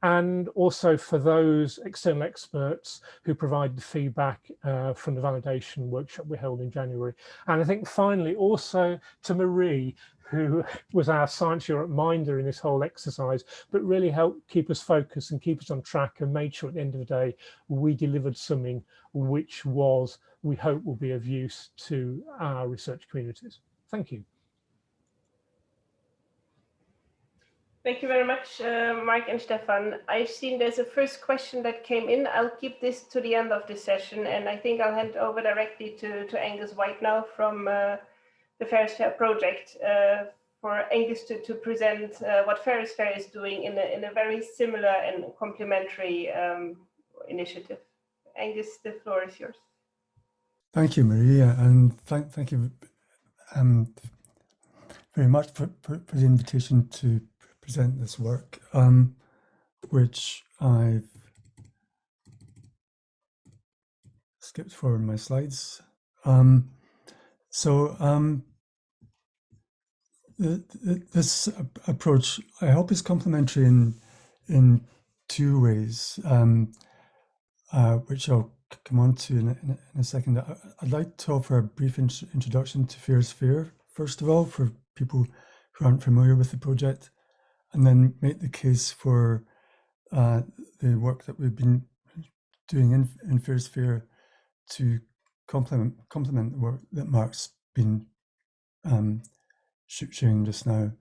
And also for those external experts who provided feedback from the validation workshop we held in January. And I think finally also to Marie, who was our Science Europe minder in this whole exercise, but really helped keep us focused and keep us on track and made sure at the end of the day, we delivered something which we hope will be of use to our research communities. Thank you. Thank you very much, Mark and Stefan. I've seen there's a first question that came in. I'll keep this to the end of the session, and I think I'll hand over directly to Angus White now from the Ferrosphere project for Angus to present what Ferrosphere is doing in a very similar and complementary initiative. Angus, the floor is yours. Thank you, Maria, and thank you very much for the invitation to present this work, which I've skipped forward my slides. This approach, I hope, is complementary in two ways, which I'll come on to in a second. I'd like to offer a brief introduction to Ferrosphere, first of all, for people who aren't familiar with the project, and then make the case for the work that we've been doing in Ferrosphere to complement the work that Mark's been sharing just now.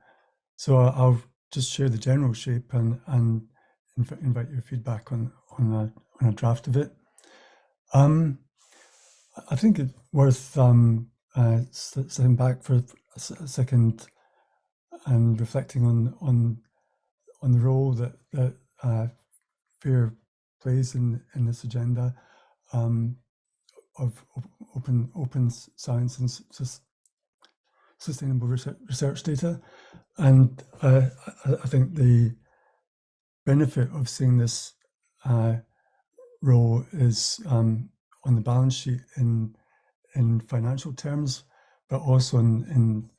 So I'll just share the general shape and invite your feedback on a draft of it. I think it's worth stepping back for a second and reflecting on the role that FAIR plays in this agenda of open science and sustainable research data. And I think the benefit of seeing this role is on the balance sheet in financial terms, but also in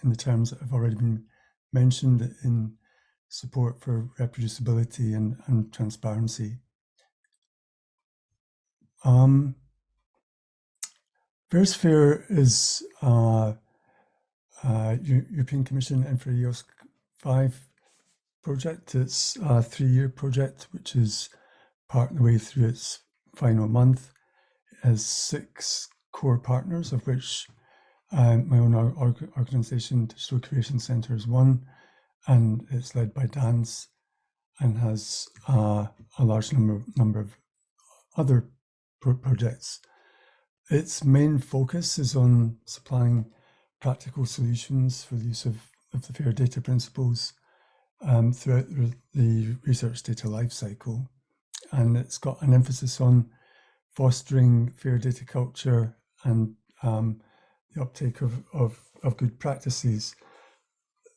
the terms that have already been mentioned in support for reproducibility and transparency. Ferrosphere is European Commission Infra EOSC 5 project. It's a 3-year project, which is part of the way through its final month. It has 6 core partners, of which my own organisation, Digital Creation Centre, is one, and it's led by DANS and has a large number of other projects. Its main focus is on supplying practical solutions for the use of the FAIR data principles throughout the research data lifecycle. And it's got an emphasis on fostering FAIR data culture and the uptake of good practices.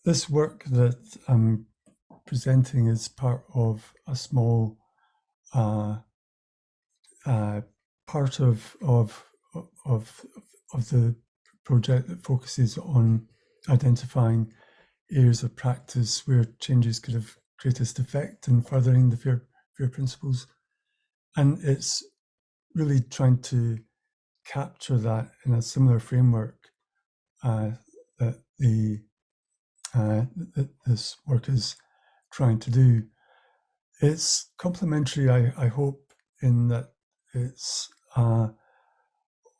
This work that I'm presenting is part of a small part of the project that focuses on identifying areas of practice where changes could have greatest effect in furthering the FAIR principles. And it's really trying to capture that in a similar framework that this work is trying to do. It's complementary, I hope, in that it's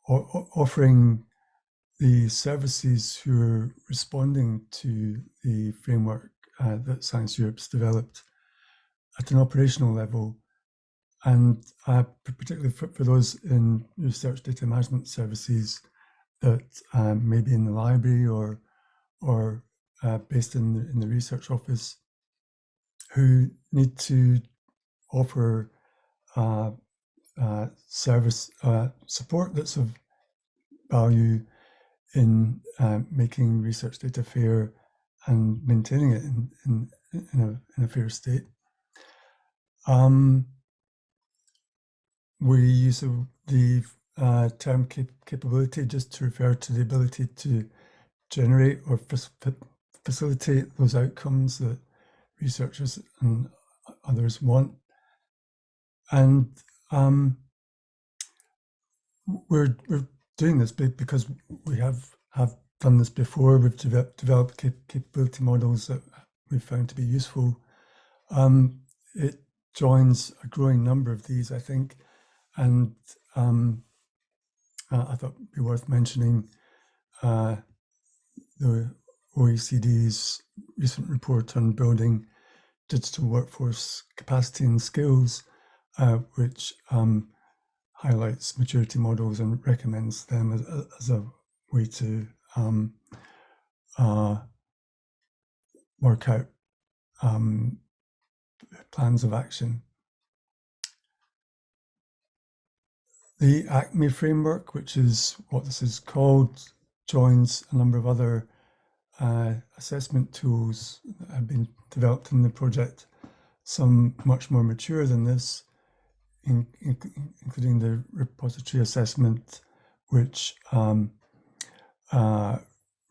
offering the services who are responding to the framework that Science Europe's developed at an operational level, and particularly for those in research data management services that may be in the library or based in the research office, who need to offer service support that's of value in making research data fair and maintaining it in a fair state. We use the term capability just to refer to the ability to generate or facilitate those outcomes that researchers and others want. And we're doing this because we have done this before. We've developed capability models that we've found to be useful. It joins a growing number of these, I think, and I thought it'd be worth mentioning the OECD's recent report on building digital workforce capacity and skills, which highlights maturity models and recommends them as a way to work out plans of action. The ACME framework, which is what this is called, joins a number of other assessment tools that have been developed in the project, some much more mature than this, including the repository assessment, which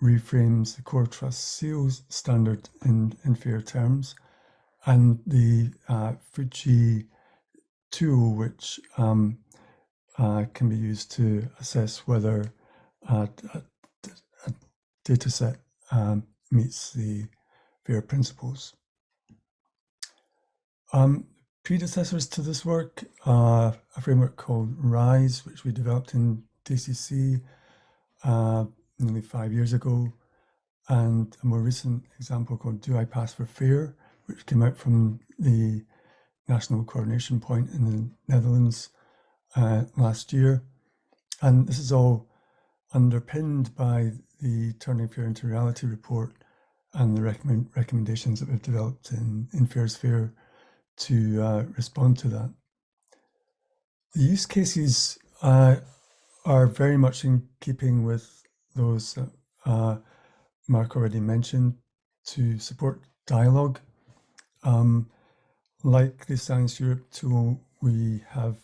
reframes the core trust seals standard in fair terms, and the Fuji tool, which can be used to assess whether a data set meets the FAIR principles. Predecessors to this work, a framework called RISE, which we developed in DCC nearly 5 years ago, and a more recent example called Do I Pass for FAIR, which came out from the National Coordination Point in the Netherlands last year. And this is all underpinned by the Turning Fair into Reality report and the recommendations that we've developed in FAIR's FAIR to respond to that. The use cases are very much in keeping with those that Mark already mentioned, to support dialogue. Like the Science Europe tool, we have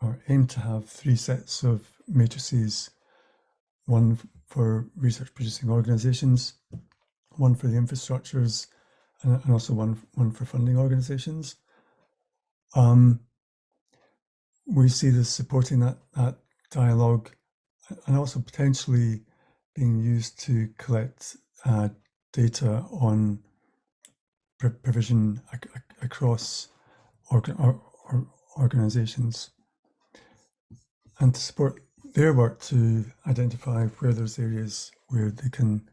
or aim to have 3 sets of matrices, one for research producing organizations, one for the infrastructures, and also one for funding organizations. We see this supporting that dialogue, and also potentially being used to collect data on provision across organizations, and to support their work to identify where there's areas where they can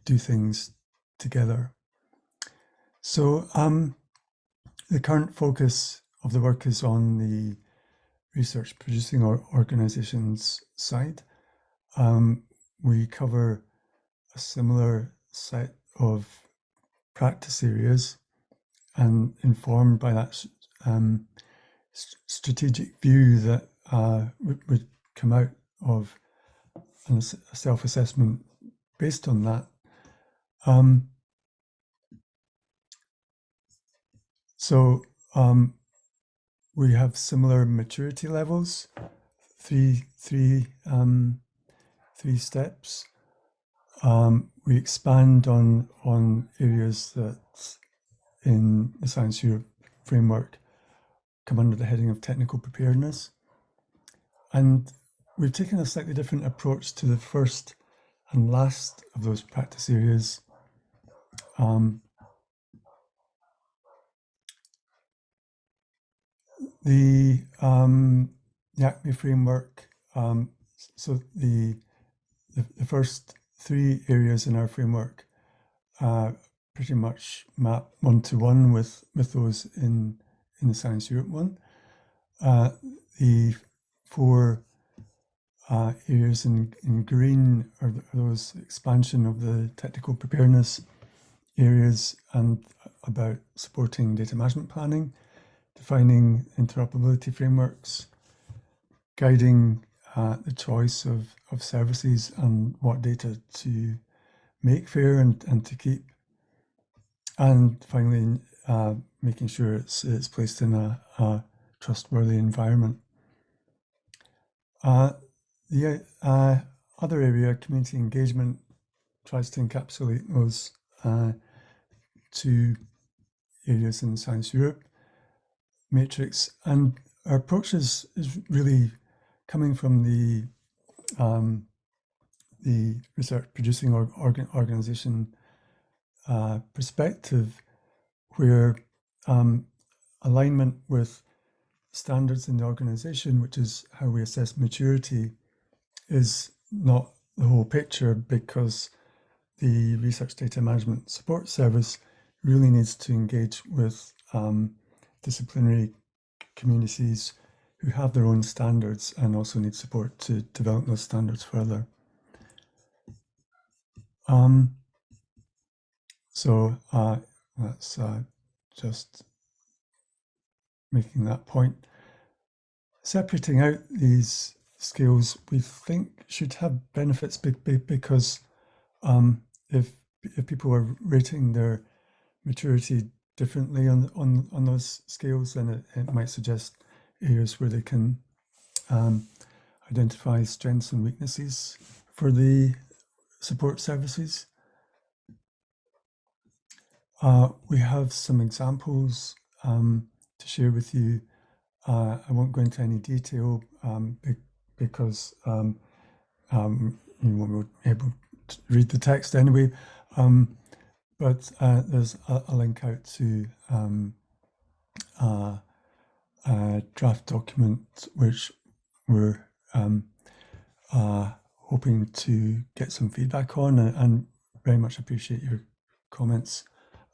do things together. So the current focus of the work is on the research producing organizations side. We cover a similar set of practice areas, and informed by that strategic view that would come out of a self-assessment based on that. So we have similar maturity levels, three steps. We expand on areas that in the Science Europe framework come under the heading of technical preparedness. And we've taken a slightly different approach to the first and last of those practice areas. The ACME framework, so the first 3 areas in our framework pretty much map one-to-one with those in the Science Europe one. The 4 areas in green are those expansion of the technical preparedness areas, and about supporting data management planning, defining interoperability frameworks, guiding the choice of services and what data to make fair and to keep, and finally making sure it's placed in a trustworthy environment. The other area, community engagement, tries to encapsulate those two areas in Science Europe matrix, and our approach is really coming from the research producing organization perspective, where alignment with standards in the organization, which is how we assess maturity, is not the whole picture, because the research data management support service really needs to engage with disciplinary communities who have their own standards and also need support to develop those standards further. So that's just making that point. Separating out these skills, we think, should have benefits because if people are rating their maturity differently on those scales, then it might suggest areas where they can identify strengths and weaknesses for the support services. We have some examples to share with you. I won't go into any detail because you won't be able to read the text anyway. But there's a link out to a draft document which we're hoping to get some feedback on, and very much appreciate your comments.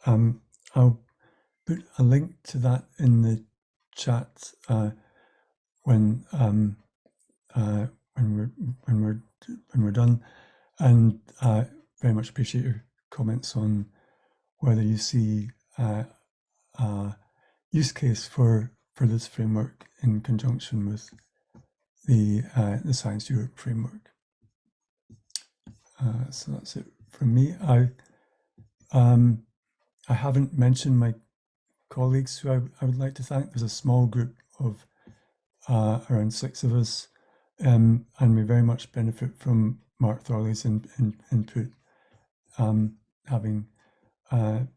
I'll put a link to that in the chat when we're done, and very much appreciate your comments on whether you see use case for this framework in conjunction with the Science Europe framework. So that's it from me. I haven't mentioned my colleagues who I would like to thank. There's a small group of around 6 of us, and we very much benefit from Mark Thorley's input, having done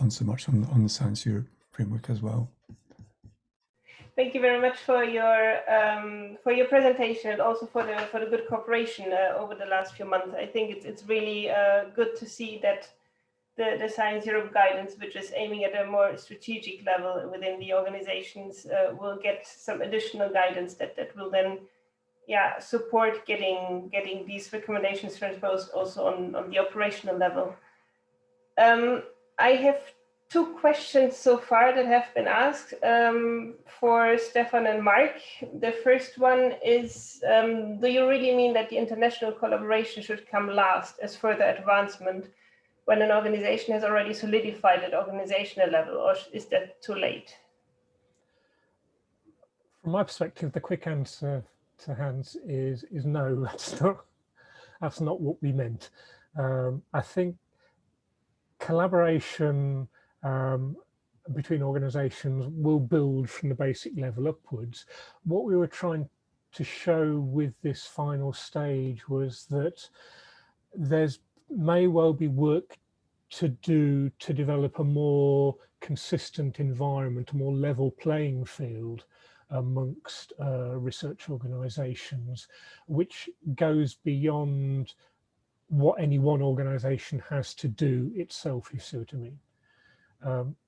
so much on the Science Europe framework as well. Thank you very much for your presentation, and also for the good cooperation over the last few months. I think it's really good to see that the Science Europe guidance, which is aiming at a more strategic level within the organizations, will get some additional guidance that will then, support getting these recommendations transposed also on the operational level. I have 2 questions so far that have been asked for Stefan and Mark. The first one is, do you really mean that the international collaboration should come last as further advancement when an organization has already solidified at organizational level, or is that too late? From my perspective, the quick answer to Hans is no, that's not what we meant. I think collaboration between organizations will build from the basic level upwards. What we were trying to show with this final stage was that there's may well be work to do to develop a more consistent environment, a more level playing field amongst research organizations, which goes beyond what any one organization has to do itself, if you see what I mean.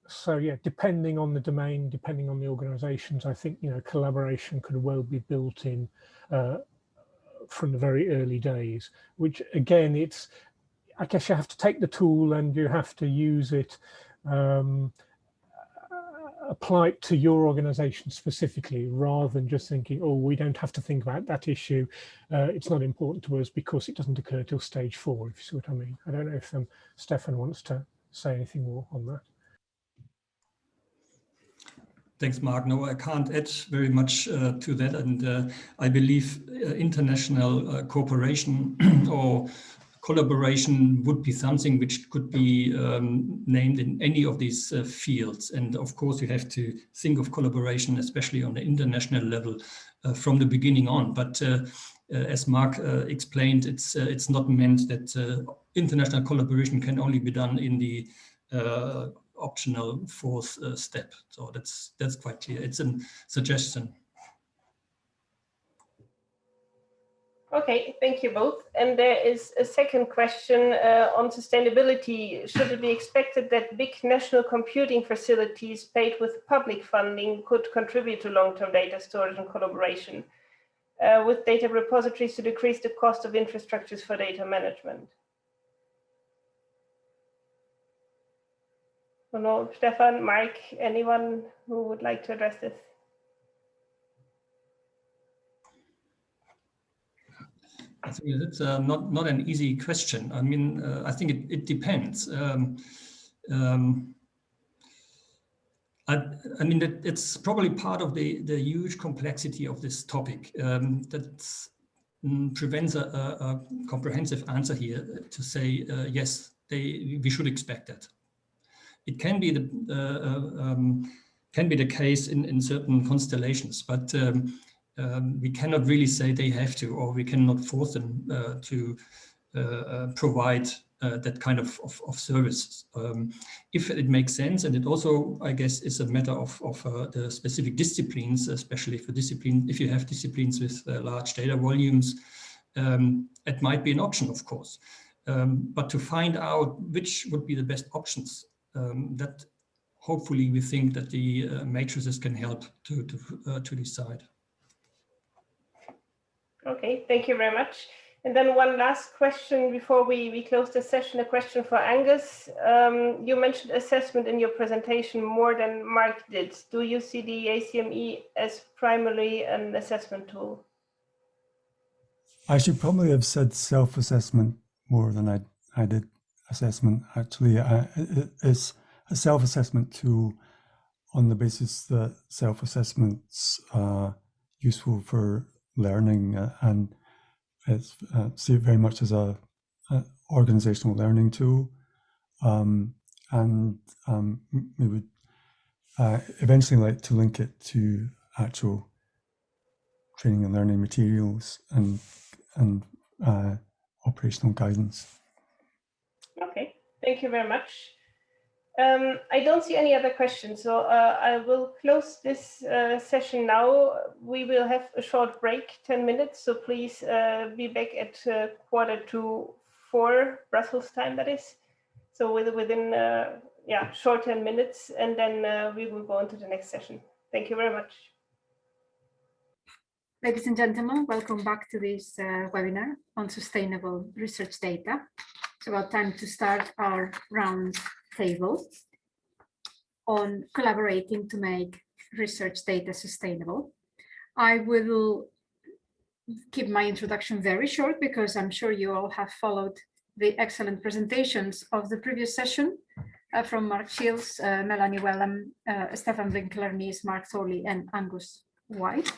So yeah, depending on the domain, depending on the organizations, I think, collaboration could well be built in from the very early days, which again, I guess you have to take the tool and you have to use it apply it to your organization specifically, rather than just thinking, oh, we don't have to think about that issue. It's not important to us because it doesn't occur till stage 4, if you see what I mean. I don't know if Stefan wants to say anything more on that. Thanks, Mark. No, I can't add very much to that. And I believe international cooperation or collaboration would be something which could be named in any of these fields. And of course, you have to think of collaboration, especially on the international level, from the beginning on. But as Mark explained, it's not meant that international collaboration can only be done in the optional 4th step. So that's quite clear. It's a suggestion. Okay, thank you both. And there is a second question on sustainability. Should it be expected that big national computing facilities paid with public funding could contribute to long-term data storage and collaboration with data repositories to decrease the cost of infrastructures for data management? I don't know, Stefan, Mark, anyone who would like to address this? I think that's not an easy question. I mean, I think it depends. I mean, it's probably part of the huge complexity of this topic that prevents a comprehensive answer here to say, yes, we should expect that. It can be the case in certain constellations, but we cannot really say they have to, or we cannot force them to provide that kind of services. If it makes sense, and it also, I guess, is a matter of the specific disciplines, especially for if you have disciplines with large data volumes, it might be an option, of course. But to find out which would be the best options, that hopefully we think that the matrices can help to decide. Okay, thank you very much. And then one last question before we close the session, a question for Angus. You mentioned assessment in your presentation more than Mark did. Do you see the ACME as primarily an assessment tool? I should probably have said self-assessment more than I did assessment. Actually, it's a self-assessment tool on the basis that self-assessment's useful for learning, and it's see it very much as a organizational learning tool, and we would eventually like to link it to actual training and learning materials and operational guidance. Okay, thank you very much. I don't see any other questions, so I will close this session now. We will have a short break, 10 minutes, so please be back at 3:45 Brussels time, that is. So within short 10 minutes, and then we will go on to the next session. Thank you very much. Ladies and gentlemen, welcome back to this webinar on sustainable research data. It's about time to start our round table on collaborating to make research data sustainable. I will keep my introduction very short because I'm sure you all have followed the excellent presentations of the previous session from Mark Shields, Melanie Wellham, Stefan Winkler-Nies, Mark Thorley, and Angus White.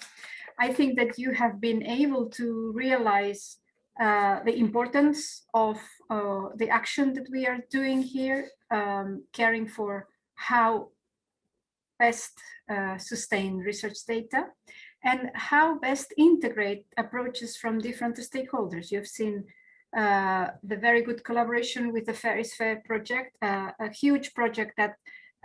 I think that you have been able to realize the importance of the action that we are doing here, caring for how best sustain research data and how best integrate approaches from different stakeholders. You've seen the very good collaboration with the Fair is Fair project, a huge project that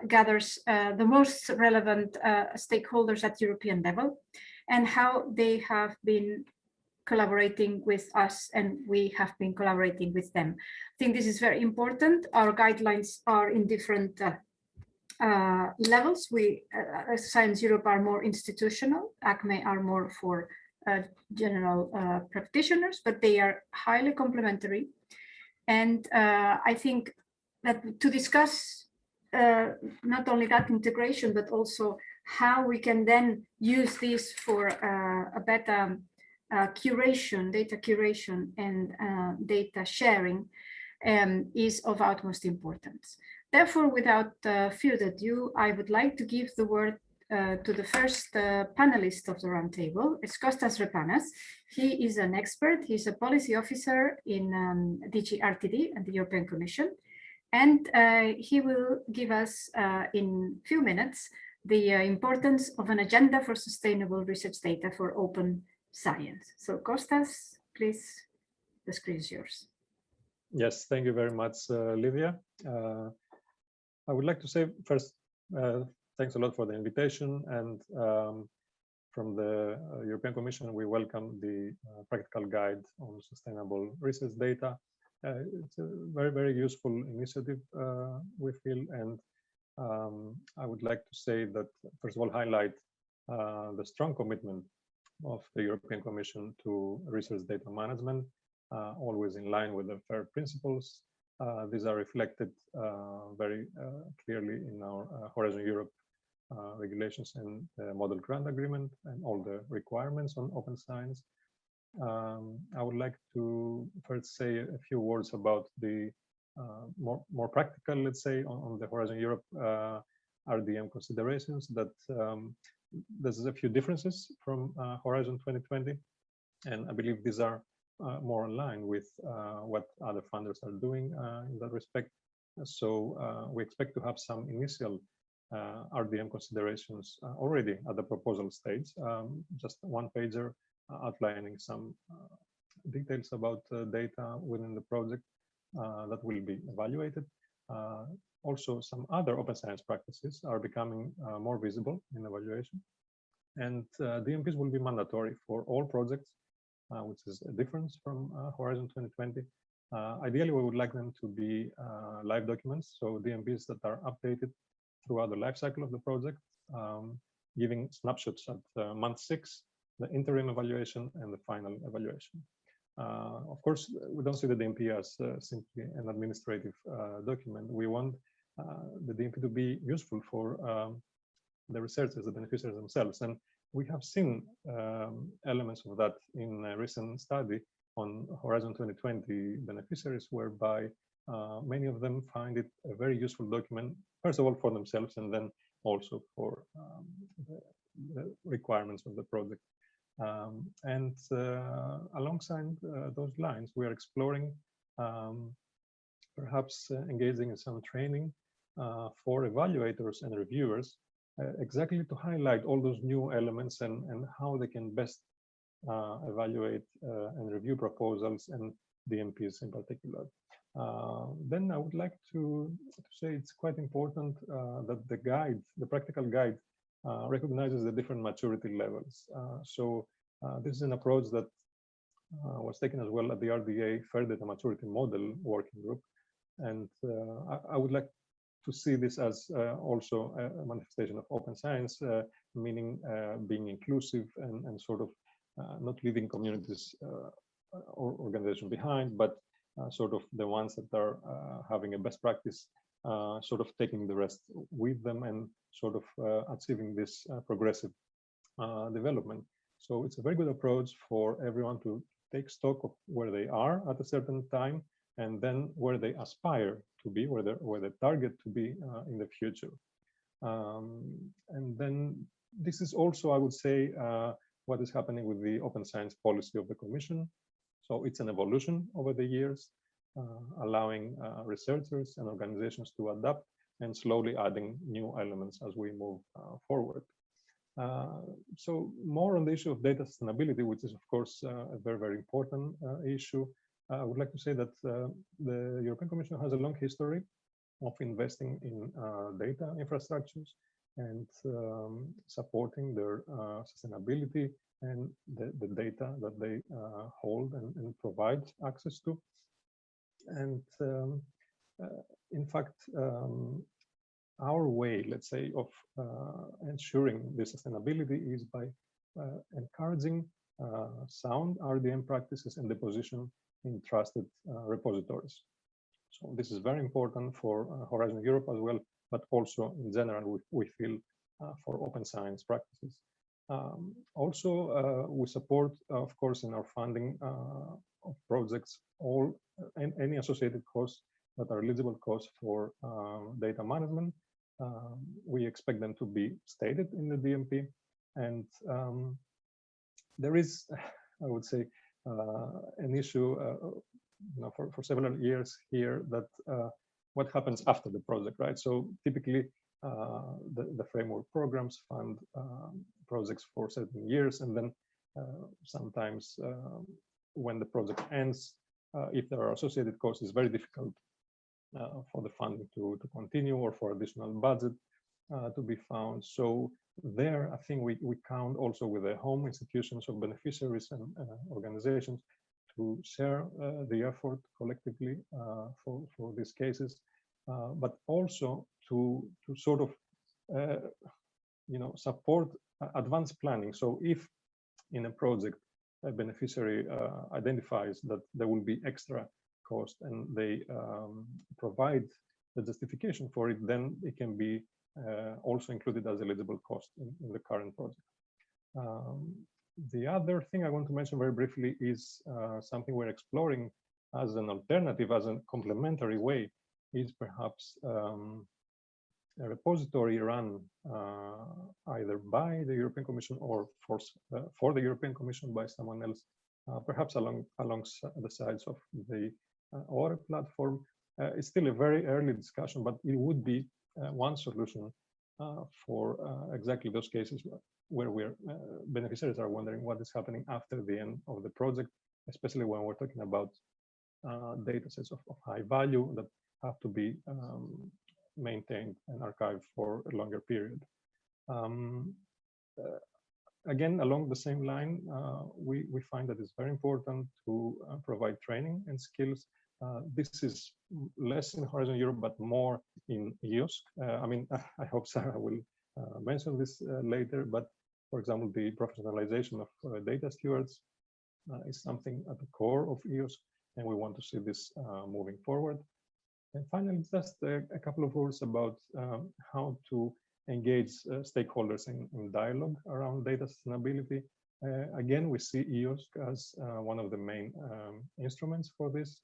gathers the most relevant stakeholders at European level, and how they have been collaborating with us and we have been collaborating with them. I think this is very important. Our guidelines are in different levels. We, Science Europe, are more institutional. ACME are more for general practitioners, but they are highly complementary. And I think that to discuss not only that integration, but also how we can then use this for a better curation, data curation and data sharing is of utmost importance. Therefore, without further ado, I would like to give the word to the first panelist of the roundtable. It's Kostas Repanas. He is an expert. He's a policy officer in DG RTD at the European Commission. And he will give us in a few minutes the importance of an agenda for sustainable research data for open science. So Kostas, please, the screen is yours. Yes, thank you very much, Livia. I would like to say first, thanks a lot for the invitation, and from the European Commission, we welcome the practical guide on sustainable research data. It's a very, very useful initiative, we feel, and I would like to say that, first of all, highlight the strong commitment of the European Commission to research data management, always in line with the FAIR principles. These are reflected very clearly in our Horizon Europe regulations and model grant agreement and all the requirements on open science. I would like to first say a few words about the more practical, let's say, on the Horizon Europe RDM considerations, that there's a few differences from Horizon 2020, and I believe these are more in line with what other funders are doing in that respect. So we expect to have some initial RDM considerations already at the proposal stage, just one pager outlining some details about data within the project that will be evaluated. Also, some other open science practices are becoming more visible in evaluation, and DMPs will be mandatory for all projects, which is a difference from Horizon 2020. Ideally, we would like them to be live documents, so DMPs that are updated throughout the life cycle of the project, giving snapshots at month 6, the interim evaluation, and the final evaluation. Of course, we don't see the DMP as simply an administrative document. We want the DMP to be useful for the researchers, the beneficiaries themselves. And we have seen elements of that in a recent study on Horizon 2020 beneficiaries, whereby many of them find it a very useful document, first of all for themselves, and then also for the requirements of the project. Alongside those lines, we are exploring perhaps engaging in some training for evaluators and reviewers, exactly to highlight all those new elements and how they can best evaluate and review proposals and DMPs in particular. Then I would like to say it's quite important that the guide, the practical guide, recognizes the different maturity levels. So this is an approach that was taken as well at the RDA Fair Data Maturity Model Working Group. And I would like to see this as also a manifestation of open science, meaning being inclusive and sort of not leaving communities or organizations behind, but sort of the ones that are having a best practice, sort of taking the rest with them and sort of achieving this progressive development. So it's a very good approach for everyone to take stock of where they are at a certain time, and then where they aspire to be, where they target to be in the future. And then this is also, I would say, what is happening with the open science policy of the Commission. So it's an evolution over the years, allowing researchers and organizations to adapt and slowly adding new elements as we move forward. So more on the issue of data sustainability, which is, of course, a very, very important issue. I would like to say that the European Commission has a long history of investing in data infrastructures and supporting their sustainability and the data that they hold and provide access to. And in fact, our way, let's say, of ensuring the sustainability is by encouraging sound RDM practices and deposition in trusted repositories. So this is very important for Horizon Europe as well, but also in general, we feel for open science practices. Also, we support, of course, in our funding of projects, any associated costs that are eligible costs for data management. We expect them to be stated in the DMP. And there is, I would say, an issue for several years here that what happens after the project, right? So typically, the framework programs fund projects for certain years, and then sometimes when the project ends, if there are associated costs, it's very difficult for the funding to continue or for additional budget to be found. So there, I think we count also with the home institutions of beneficiaries and organizations to share the effort collectively for these cases, but also to sort of support advanced planning. So if in a project a beneficiary identifies that there will be extra cost and they provide the justification for it, then it can be also included as eligible cost in the current project. The other thing I want to mention very briefly is something we're exploring as an alternative, as a complementary way, is perhaps a repository run either by the European Commission or for the European Commission by someone else, perhaps along the sides of the ORE platform. It's still a very early discussion, but it would be one solution for exactly those cases where beneficiaries are wondering what is happening after the end of the project, especially when we're talking about data sets of high value that have to be maintained and archived for a longer period. Again, along the same line, we find that it's very important to provide training and skills. This is less in Horizon Europe, but more in EOSC. I mean, I hope Sarah will mention this later, but for example, the professionalization of data stewards is something at the core of EOSC, and we want to see this moving forward. And finally, just a couple of words about how to engage stakeholders in dialogue around data sustainability. Again, we see EOSC as one of the main instruments for this.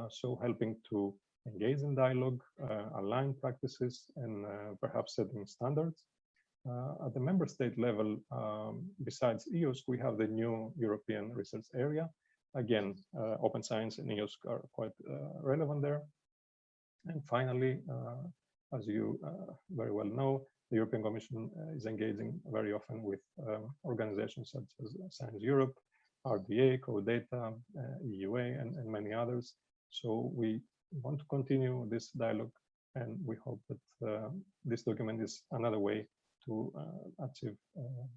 So helping to engage in dialogue, align practices, and perhaps setting standards. At the member state level, besides EOSC, we have the new European research area. Again, open science and EOSC are quite relevant there. And finally, as you very well know, the European Commission is engaging very often with organizations such as Science Europe, RDA, CODATA, EUA, and many others. So we want to continue this dialogue, and we hope that this document is another way to achieve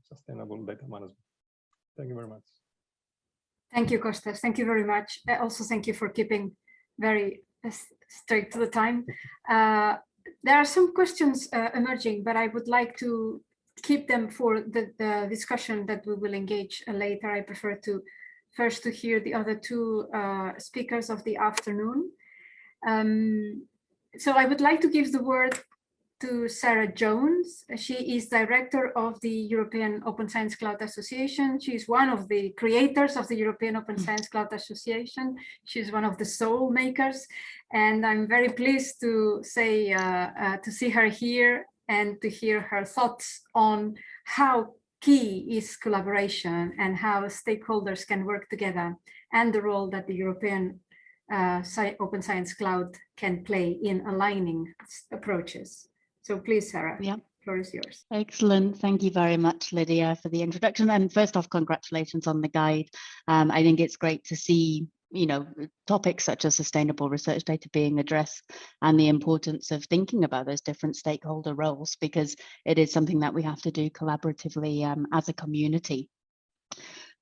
sustainable data management. Thank you very much. Thank you, Kostas. Thank you very much. Also, thank you for keeping very straight to the time. There are some questions emerging, but I would like to keep them for the discussion that we will engage later. I prefer to first to hear the other two speakers of the afternoon. So I would like to give the word to Sarah Jones. She is director of the European Open Science Cloud Association. She is one of the creators of the European Open Science Cloud Association. She's one of the soul makers, and I'm very pleased to say to see her here and to hear her thoughts on how key is collaboration and how stakeholders can work together, and the role that the European Open Science Cloud can play in aligning approaches. So please, Sarah, the floor is yours. Excellent. Thank you very much, Lydia, for the introduction. And first off, congratulations on the guide. I think it's great to see, topics such as sustainable research data being addressed, and the importance of thinking about those different stakeholder roles, because it is something that we have to do collaboratively as a community.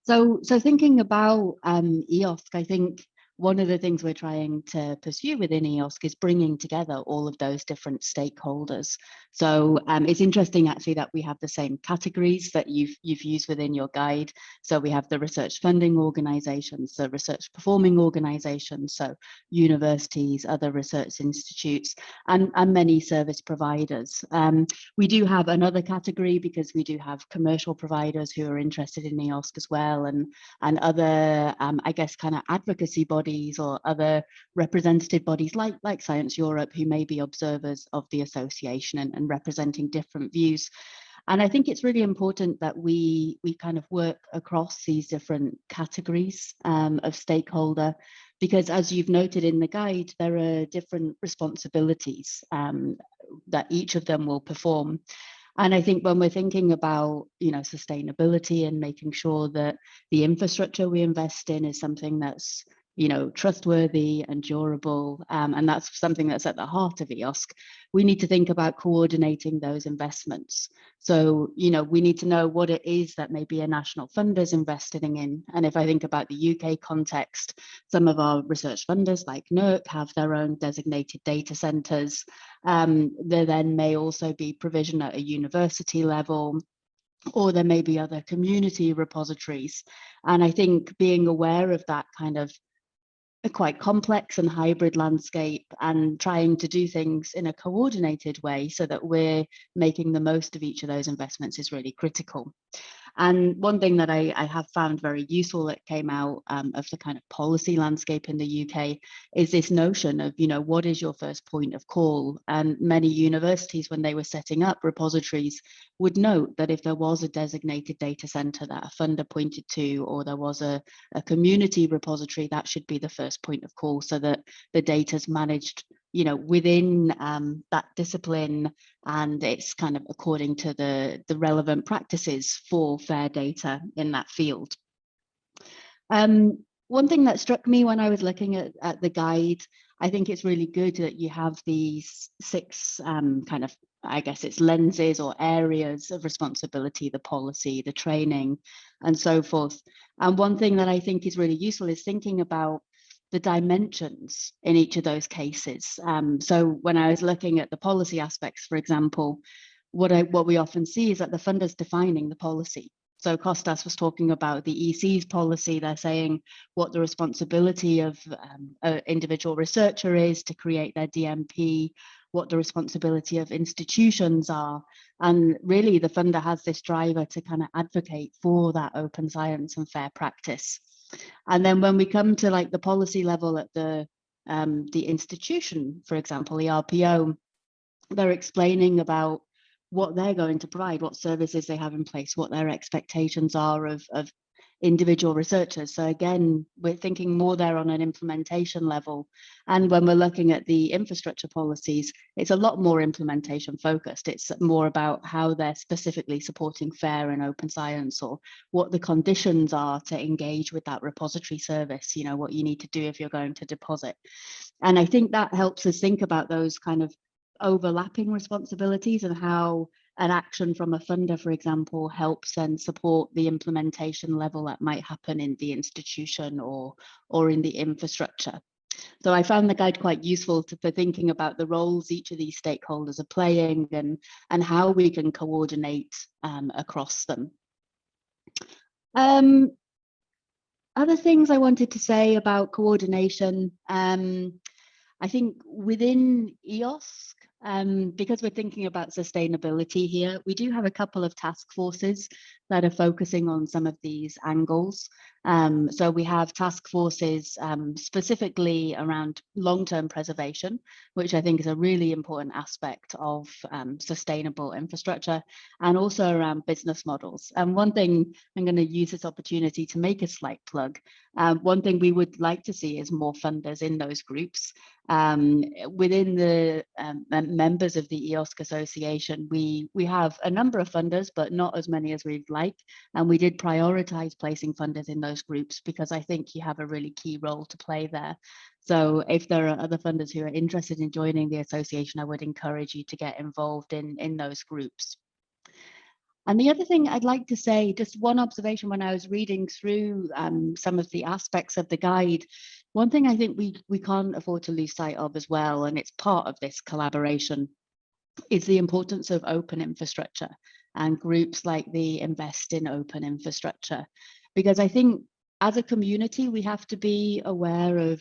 So thinking about EOSC, I think one of the things we're trying to pursue within EOSC is bringing together all of those different stakeholders. So it's interesting actually that we have the same categories that you've used within your guide. So we have the research funding organizations, the research performing organizations, so universities, other research institutes, and many service providers. We do have another category because we do have commercial providers who are interested in EOSC as well, and other, I guess, kind of advocacy bodies or other representative bodies like Science Europe, who may be observers of the association and representing different views. And I think it's really important that we kind of work across these different categories of stakeholder, because as you've noted in the guide, there are different responsibilities that each of them will perform. And I think when we're thinking about, sustainability and making sure that the infrastructure we invest in is something that's, trustworthy and durable, and that's something that's at the heart of EOSC, we need to think about coordinating those investments. So, we need to know what it is that maybe a national funder is investing in. And if I think about the UK context, some of our research funders like NERC have their own designated data centres. There then may also be provision at a university level, or there may be other community repositories. And I think being aware of that kind of a quite complex and hybrid landscape and trying to do things in a coordinated way so that we're making the most of each of those investments is really critical. And one thing that I have found very useful that came out of the kind of policy landscape in the UK is this notion of, what is your first point of call? And many universities, when they were setting up repositories, would note that if there was a designated data center that a funder pointed to, or there was a community repository, that should be the first point of call so that the data is managed within that discipline, and it's kind of according to the relevant practices for fair data in that field. One thing that struck me when I was looking at the guide, I think it's really good that you have these 6 kind of, I guess it's lenses or areas of responsibility: the policy, the training, and so forth. And one thing that I think is really useful is thinking about the dimensions in each of those cases. So when I was looking at the policy aspects, for example, what we often see is that the funder's defining the policy. So Kostas was talking about the EC's policy. They're saying what the responsibility of an individual researcher is to create their DMP, what the responsibility of institutions are. And really the funder has this driver to kind of advocate for that open science and fair practice. And then when we come to like the policy level at the institution, for example, the RPO, they're explaining about what they're going to provide, what services they have in place, what their expectations are of individual researchers. So again, we're thinking more there on an implementation level. And when we're looking at the infrastructure policies, it's a lot more implementation focused. It's more about how they're specifically supporting fair and open science, or what the conditions are to engage with that repository service, what you need to do if you're going to deposit. And I think that helps us think about those kind of overlapping responsibilities and how an action from a funder, for example, helps and support the implementation level that might happen in the institution or in the infrastructure. So I found the guide quite useful for thinking about the roles each of these stakeholders are playing and how we can coordinate across them. Other things I wanted to say about coordination, I think within EOSC, because we're thinking about sustainability here, we do have a couple of task forces that are focusing on some of these angles. So we have task forces specifically around long-term preservation, which I think is a really important aspect of sustainable infrastructure, and also around business models. And one thing, I'm going to use this opportunity to make a slight plug. One thing we would like to see is more funders in those groups. Within the members of the EOSC Association, we have a number of funders, but not as many as we'd like. And we did prioritize placing funders in those groups because I think you have a really key role to play there. So if there are other funders who are interested in joining the association, I would encourage you to get involved in those groups. And the other thing I'd like to say, just one observation when I was reading through some of the aspects of the guide, one thing I think we can't afford to lose sight of as well, and it's part of this collaboration, is the importance of open infrastructure and groups like the Invest in Open Infrastructure. Because I think as a community, we have to be aware of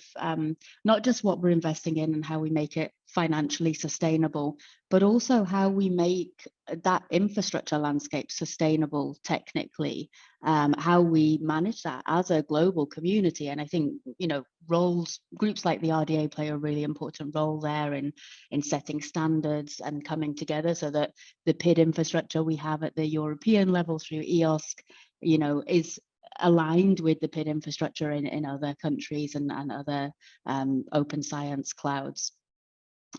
not just what we're investing in and how we make it financially sustainable, but also how we make that infrastructure landscape sustainable technically, how we manage that as a global community. And I think, you know, groups like the RDA play a really important role there in setting standards and coming together so that the PID infrastructure we have at the European level through EOSC, you know, is aligned with the PID infrastructure in other countries and other open science clouds.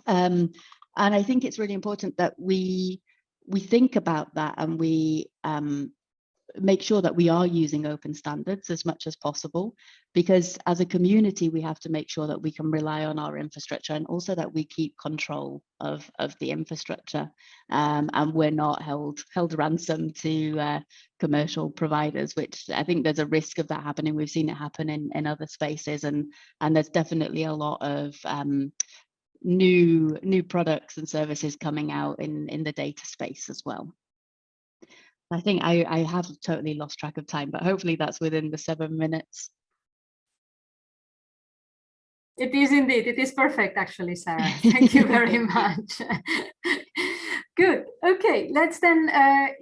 And I think it's really important that we think about that and we make sure that we are using open standards as much as possible, because as a community, we have to make sure that we can rely on our infrastructure and also that we keep control of the infrastructure, and we're not held ransom to commercial providers, which I think there's a risk of that happening. We've seen it happen in other spaces, and there's definitely a lot of new products and services coming out in the data space as well. I think I have totally lost track of time, but hopefully that's within the 7 minutes. It is indeed. It is perfect, actually, Sarah. Thank you very much. Good. Okay, let's then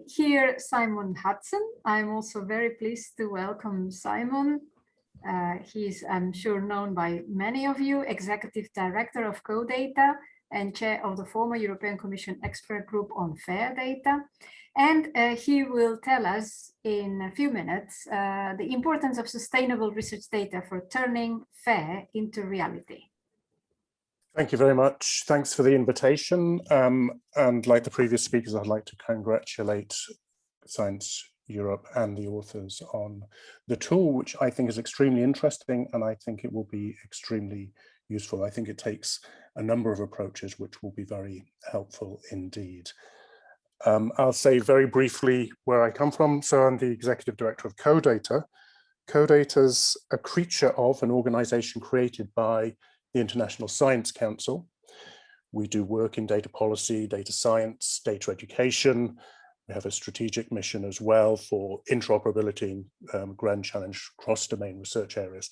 hear Simon Hudson. I'm also very pleased to welcome Simon. He's, I'm sure, known by many of you, Executive Director of CODATA and Chair of the former European Commission Expert Group on Fair Data. And he will tell us in a few minutes the importance of sustainable research data for turning FAIR into reality. Thank you very much. Thanks for the invitation. And like the previous speakers, I'd like to congratulate Science Europe and the authors on the tool, which I think is extremely interesting, and I think it will be extremely useful. I think it takes a number of approaches which will be very helpful indeed. I'll say very briefly where I come from. So I'm the Executive Director of CODATA. CODATA's a creature of an organization created by the International Science Council. We do work in data policy, data science, data education. We have a strategic mission as well for interoperability and grand challenge cross-domain research areas.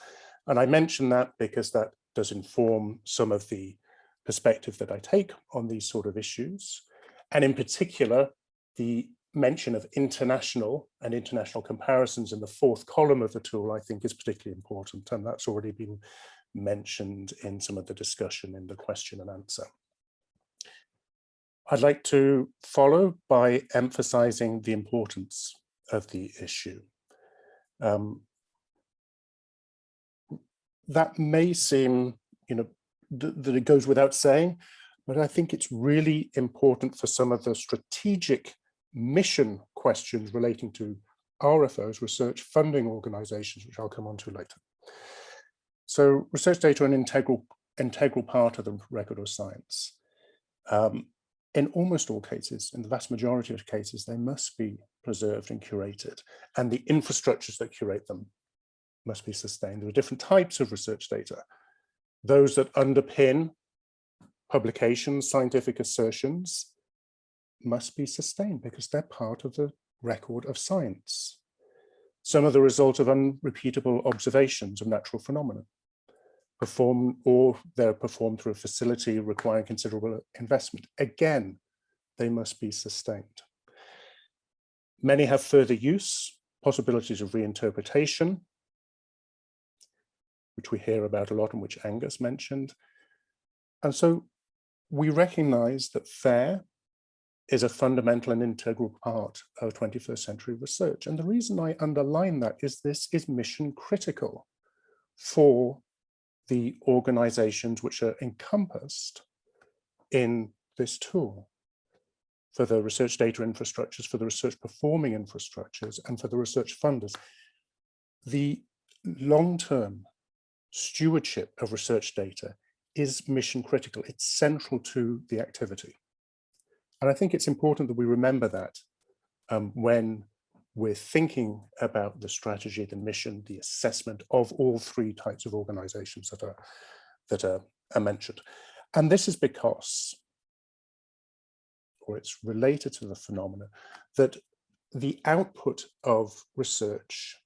And I mention that because that does inform some of the perspective that I take on these sort of issues. And in particular, the mention of international and international comparisons in the fourth column of the tool, I think, is particularly important. And that's already been mentioned in some of the discussion in the question and answer. I'd like to follow by emphasizing the importance of the issue. That may seem, that it goes without saying, but I think it's really important for some of the strategic mission questions relating to RFOs, research funding organizations, which I'll come on to later. So research data are an integral part of the record of science. In almost all cases, in the vast majority of cases, they must be preserved and curated, and the infrastructures that curate them must be sustained. There are different types of research data. Those that underpin publications, scientific assertions, must be sustained because they're part of the record of science. Some are the result of unrepeatable observations of natural phenomena, they're performed through a facility requiring considerable investment. Again, they must be sustained. Many have further use, possibilities of reinterpretation, which we hear about a lot and which Angus mentioned. And so we recognize that FAIR is a fundamental and integral part of 21st century research. And the reason I underline that is this is mission critical for the organizations which are encompassed in this tool, for the research data infrastructures, for the research performing infrastructures, and for the research funders. The long-term stewardship of research data is mission critical. It's central to the activity. And I think it's important that we remember that when we're thinking about the strategy, the mission, the assessment of all three types of organizations that are mentioned. And this is because, or it's related to the phenomena, that the output of research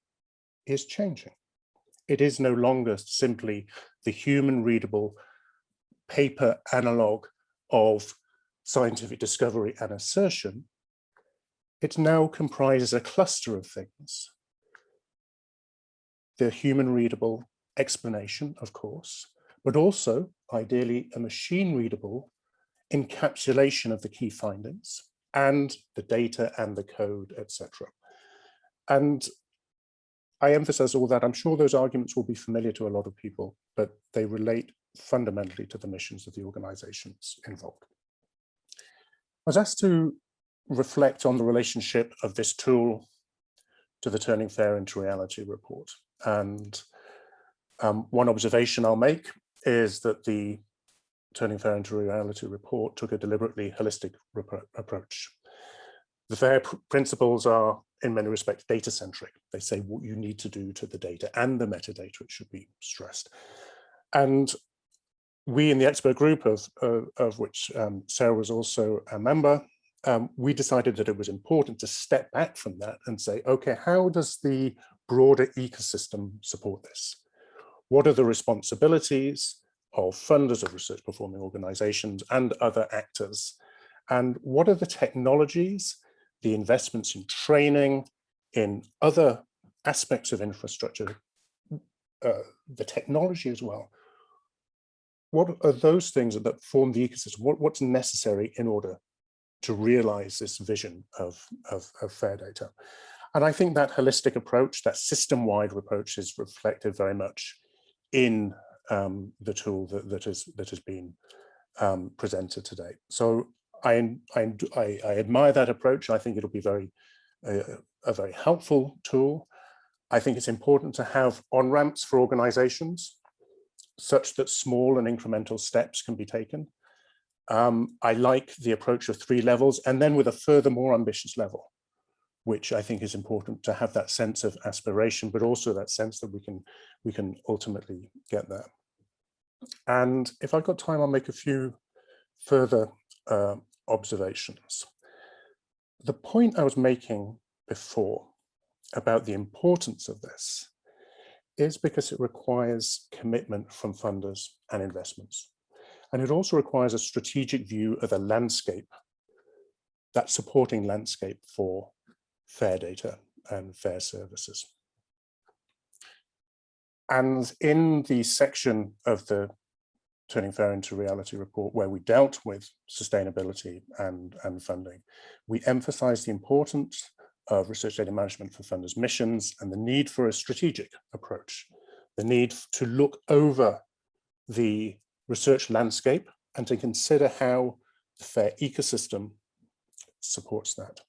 is changing. It is no longer simply the human readable paper analog of scientific discovery and assertion. It now comprises a cluster of things. The human readable explanation, of course, but also ideally a machine readable encapsulation of the key findings and the data and the code, etc. And I emphasize all that. I'm sure those arguments will be familiar to a lot of people, but they relate fundamentally to the missions of the organizations involved. I was asked to reflect on the relationship of this tool to the Turning FAIR into Reality report. And one observation I'll make is that the Turning FAIR into Reality report took a deliberately holistic approach. The FAIR principles are, in many respects, data-centric. They say what you need to do to the data and the metadata, it should be stressed. And we in the expert group, of which Sarah was also a member, we decided that it was important to step back from that and say, okay, how does the broader ecosystem support this? What are the responsibilities of funders of research performing organizations and other actors? And what are the technologies, the investments in training, in other aspects of infrastructure, the technology as well? What are those things that form the ecosystem? What's necessary in order to realize this vision of FAIR data? And I think that holistic approach, that system-wide approach, is reflected very much in the tool that has been presented today. So I admire that approach. I think it'll be a very helpful tool. I think it's important to have on-ramps for organizations such that small and incremental steps can be taken. I like the approach of 3 levels, and then with a further more ambitious level, which I think is important to have that sense of aspiration, but also that sense that we can ultimately get there. And if I've got time, I'll make a few further observations. The point I was making before about the importance of this is because it requires commitment from funders and investments. And it also requires a strategic view of the landscape, that supporting landscape for FAIR data and FAIR services. And in the section of the Turning FAIR into Reality report where we dealt with sustainability and funding, we emphasized the importance of research data management for funders' missions and the need for a strategic approach, the need to look over the research landscape and to consider how the FAIR ecosystem supports that.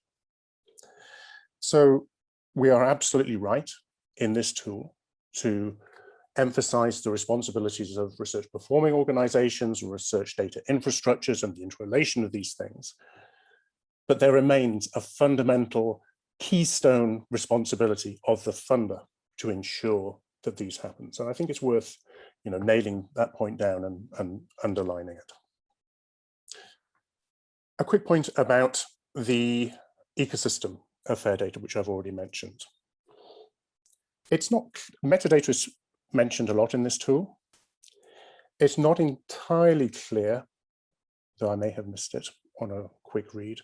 So we are absolutely right in this tool to emphasize the responsibilities of research performing organizations and research data infrastructures and the interrelation of these things. But there remains a fundamental keystone responsibility of the funder to ensure that these happen. So I think it's worth, nailing that point down and underlining it. A quick point about the ecosystem of FAIR data, which I've already mentioned. It's not, metadata is mentioned a lot in this tool. It's not entirely clear, though I may have missed it on a quick read,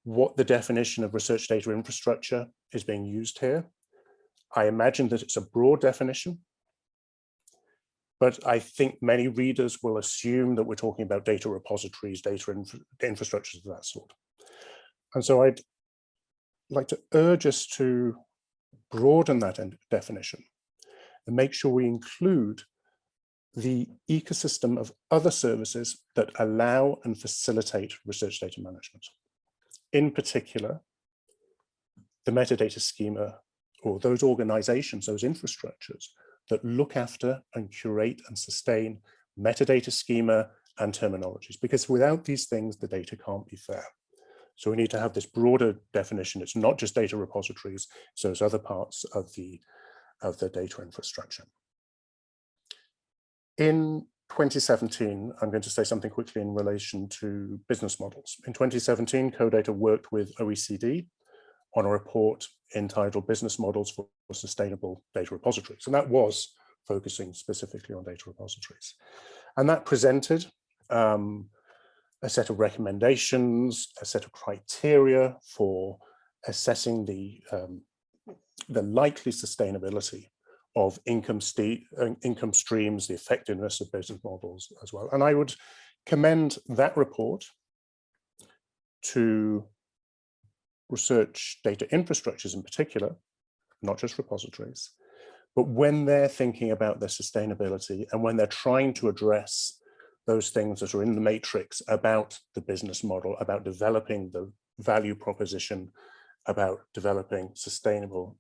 what the definition of research data infrastructure is being used here. I imagine that it's a broad definition, but I think many readers will assume that we're talking about data repositories, data infrastructures of that sort. And so I'd like to urge us to broaden that definition and make sure we include the ecosystem of other services that allow and facilitate research data management. In particular, the metadata schema, or those organizations, those infrastructures that look after and curate and sustain metadata schema and terminologies, because without these things, the data can't be fair. So we need to have this broader definition. It's not just data repositories, so it's other parts of the data infrastructure. In 2017, I'm going to say something quickly in relation to business models. In 2017, CODATA worked with OECD on a report entitled Business Models for Sustainable Data Repositories. And that was focusing specifically on data repositories. And that presented a set of recommendations, a set of criteria for assessing the likely sustainability of income streams, the effectiveness of business models as well. And I would commend that report to research data infrastructures in particular, not just repositories, but when they're thinking about their sustainability and when they're trying to address those things that are in the matrix about the business model, about developing the value proposition, about developing sustainable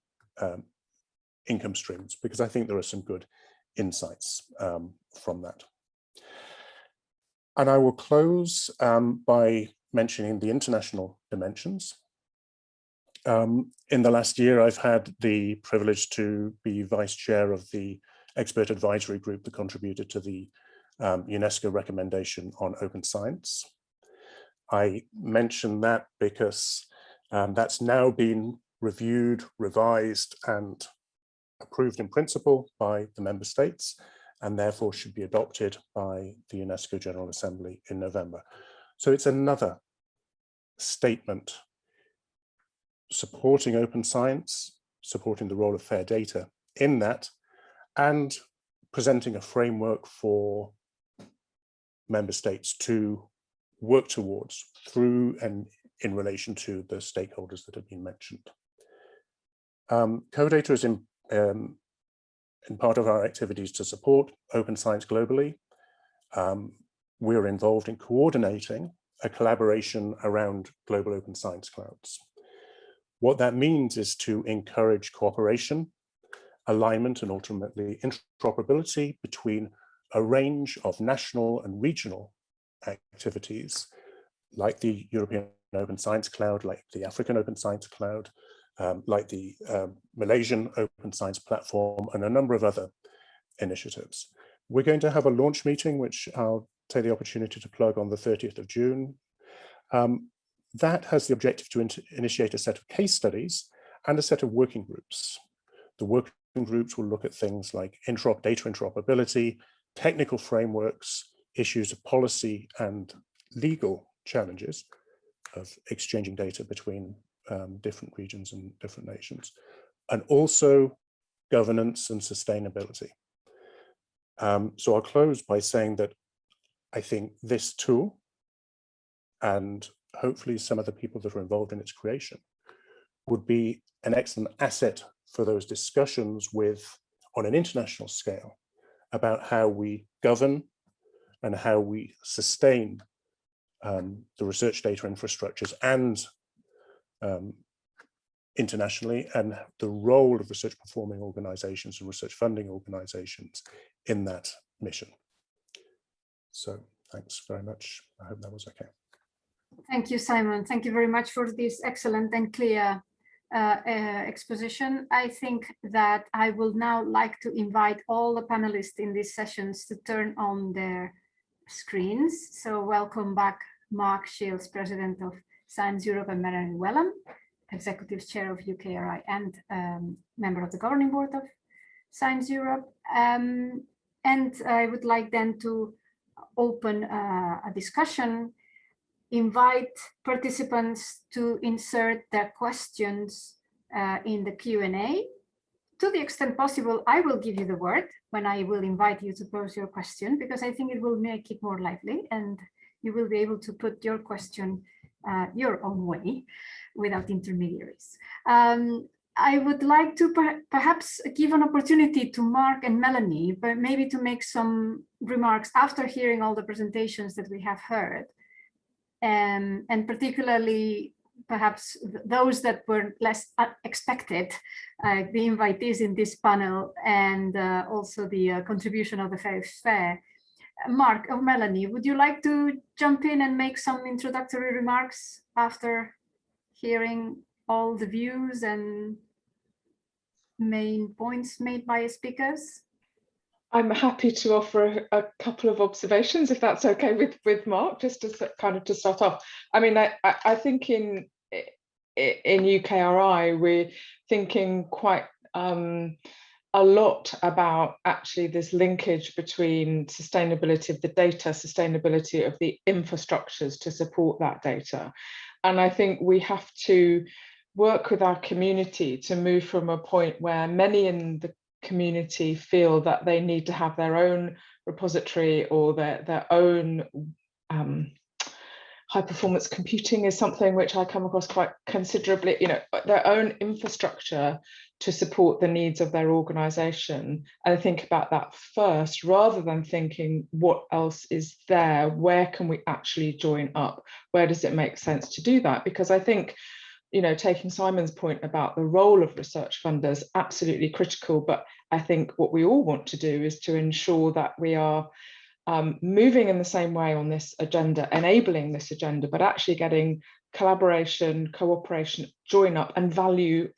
income streams, because I think there are some good insights from that. And I will close by mentioning the international dimensions. In the last year, I've had the privilege to be vice chair of the expert advisory group that contributed to the UNESCO recommendation on open science. I mention that because that's now been reviewed, revised, and approved in principle by the member states, and therefore should be adopted by the UNESCO General Assembly in November. So it's another statement supporting open science, supporting the role of fair data in that, and presenting a framework for member states to work towards through and in relation to the stakeholders that have been mentioned. CODATA is in part of our activities to support open science globally. We're involved in coordinating a collaboration around global open science clouds. What that means is to encourage cooperation, alignment, and ultimately interoperability between a range of national and regional activities, like the European Open Science Cloud, like the African Open Science Cloud, like the Malaysian Open Science Platform, and a number of other initiatives. We're going to have a launch meeting, which I'll take the opportunity to plug on the 30th of June. That has the objective to initiate a set of case studies and a set of working groups. The working groups will look at things like data interoperability, technical frameworks, issues of policy and legal challenges of exchanging data between different regions and different nations, and also governance and sustainability. So I'll close by saying that I think this tool, and hopefully some of the people that are involved in its creation, would be an excellent asset for those discussions on an international scale about how we govern and how we sustain the research data infrastructures and internationally, and the role of research performing organizations and research funding organizations in that mission. So thanks very much. I hope that was okay. Thank you, Simon. Thank you very much for this excellent and clear exposition. I think that I will now like to invite all the panelists in these sessions to turn on their screens. So welcome back, Mark Shields, President of Science Europe, and Melanie Whelan, Executive Chair of UKRI and member of the Governing Board of Science Europe. And I would like then to open a discussion, invite participants to insert their questions in the Q&A. To the extent possible, I will give you the word when I will invite you to pose your question, because I think it will make it more lively and you will be able to put your question your own way without intermediaries. I would like to perhaps give an opportunity to Mark and Melanie, but maybe to make some remarks after hearing all the presentations that we have heard. And particularly perhaps those that were less expected, the invitees in this panel, and also the contribution of the fair. Mark or Melanie, would you like to jump in and make some introductory remarks after hearing all the views and main points made by speakers? I'm happy to offer a couple of observations, if that's okay with Mark, just to kind of to start off. I mean, I think in UKRI, we're thinking quite a lot about actually this linkage between sustainability of the data, sustainability of the infrastructures to support that data. And I think we have to work with our community to move from a point where many in the community feel that they need to have their own repository or their own high performance computing is something which I come across quite considerably, you know, their own infrastructure to support the needs of their organization, and think about that first rather than thinking what else is there, where can we actually join up, where does it make sense to do that? Because I think, you know, taking Simon's point about the role of research funders, absolutely critical, but I think what we all want to do is to ensure that we are moving in the same way on this agenda, enabling this agenda, but actually getting collaboration, cooperation, join up, and value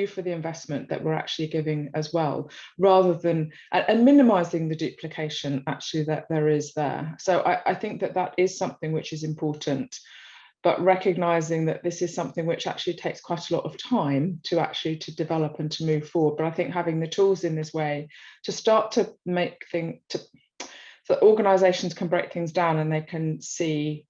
for the investment that we're actually giving as well, rather than, and minimizing the duplication actually that there is there. So I think that is something which is important, but recognizing that this is something which actually takes quite a lot of time to develop and to move forward. But I think having the tools in this way to start to make things, so organizations can break things down and they can see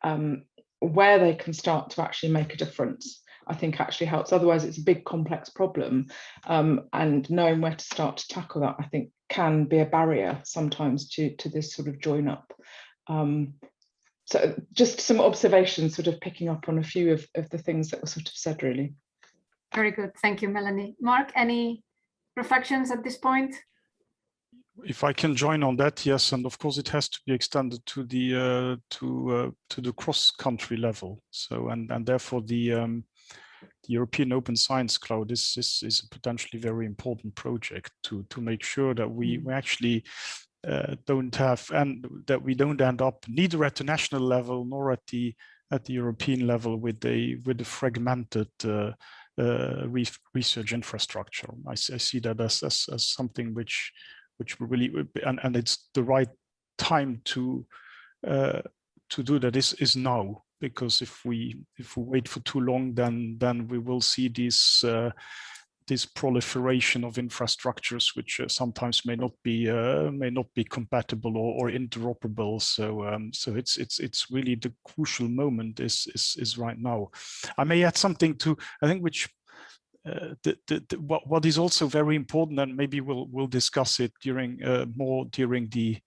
where they can start to actually make a difference, I think actually helps. Otherwise it's a big complex problem, and knowing where to start to tackle that, I think, can be a barrier sometimes to this sort of join up. So just some observations, sort of picking up on a few of the things that were sort of said, really. Very good, thank you, Melanie. Mark, any reflections at this point? If I can join on that, yes, and of course it has to be extended to the cross-country level. So and therefore the European Open Science Cloud is a potentially very important project to make sure that we actually don't have, and that we don't end up neither at the national level nor at the European level with a fragmented research infrastructure. I see that as something which really, and it's the right time to do that is now, because if we wait for too long, then we will see this proliferation of infrastructures which sometimes may not be compatible or interoperable. So it's really the crucial moment is right now. I may add something to, I think, which what is also very important, and maybe we'll discuss it during the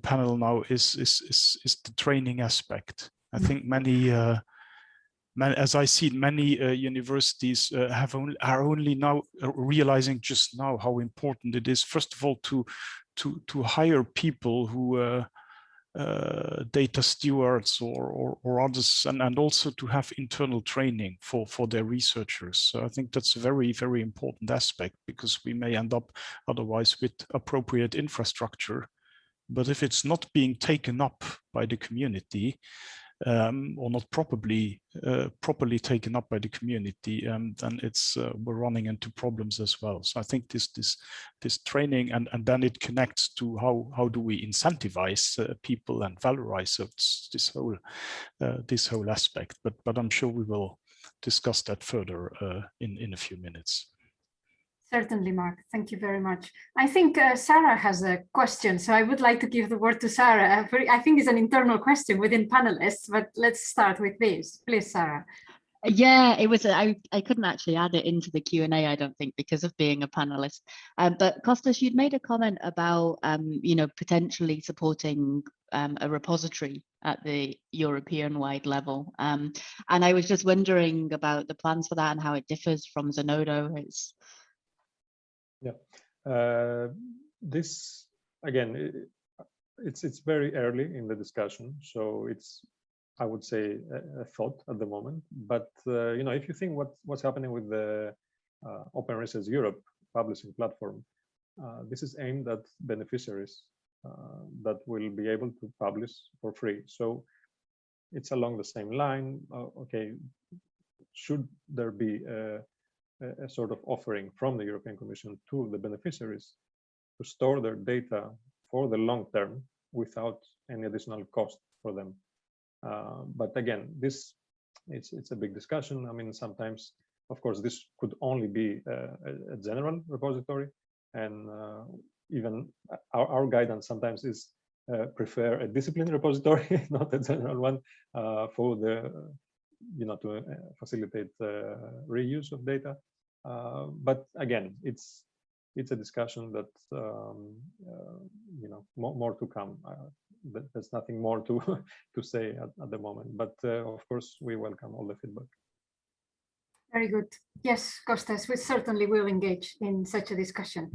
panel now, is the training aspect. I think many as I see it, many universities are only now realizing just now how important it is, first of all, to hire people who data stewards or others, and also to have internal training for their researchers. So I think that's a very, very important aspect, because we may end up otherwise with appropriate infrastructure, but if it's not being taken up by the community, or not properly taken up by the community, then it's we're running into problems as well. So I think this training, and then it connects to how do we incentivize people and valorize this whole aspect. But I'm sure we will discuss that further in a few minutes. Certainly, Mark. Thank you very much. I think Sarah has a question, so I would like to give the word to Sarah. I think it's an internal question within panelists, but let's start with this. Please, Sarah. Yeah, it was. I couldn't actually add it into the Q&A, I don't think, because of being a panelist. But Kostas, you'd made a comment about, potentially supporting a repository at the European-wide level, and I was just wondering about the plans for that and how it differs from Zenodo. Yeah, this again, it's very early in the discussion, so it's, I would say, a thought at the moment. But if you think what's happening with the Open Research Europe publishing platform, this is aimed at beneficiaries that will be able to publish for free. So it's along the same line. Okay, should there be a sort of offering from the European Commission to the beneficiaries to store their data for the long term without any additional cost for them? But again, it's a big discussion. I mean, sometimes, of course, this could only be a general repository, and even our guidance sometimes is prefer a disciplined repository, not a general one, for the to facilitate reuse of data. But again, it's a discussion that more to come. There's nothing more to say at the moment, but of course we welcome all the feedback. Very good. Yes, Kostas, we certainly will engage in such a discussion.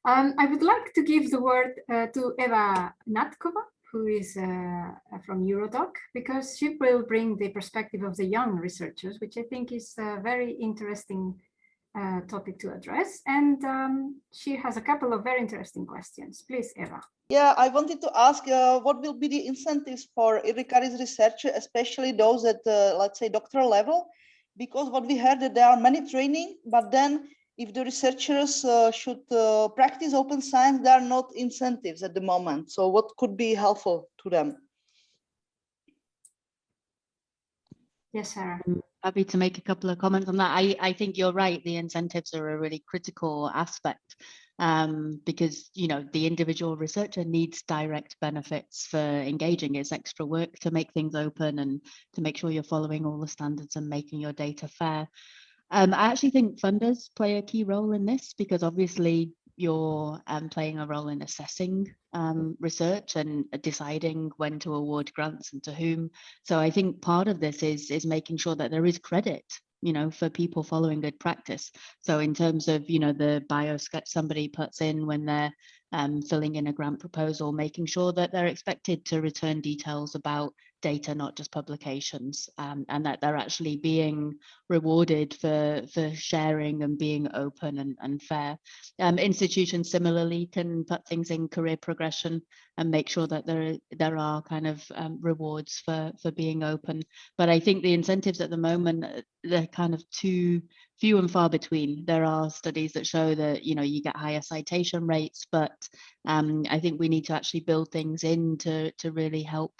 I would like to give the word to Eva Natkova, who is from Eurodoc, because she will bring the perspective of the young researchers, which I think is a very interesting topic to address. And she has a couple of very interesting questions. Please, Eva. Yeah, I wanted to ask what will be the incentives for Irikaris researchers, especially those at, let's say, doctoral level? Because what we heard that there are many training, but then if the researchers should practice open science, there are not incentives at the moment. So what could be helpful to them? Yes, Sarah. I'm happy to make a couple of comments on that. I think you're right. The incentives are a really critical aspect because, the individual researcher needs direct benefits for engaging. It's extra work to make things open and to make sure you're following all the standards and making your data fair. I actually think funders play a key role in this because obviously you're playing a role in assessing research and deciding when to award grants and to whom. So I think part of this is making sure that there is credit, for people following good practice. So in terms of, the bio sketch somebody puts in when they're filling in a grant proposal, making sure that they're expected to return details about data, not just publications, and that they're actually being rewarded for sharing and being open and fair. Institutions similarly can put things in career progression and make sure that there are kind of rewards for being open. But I think the incentives at the moment, they're kind of too few and far between. There are studies that show that you get higher citation rates, but I think we need to actually build things in to really help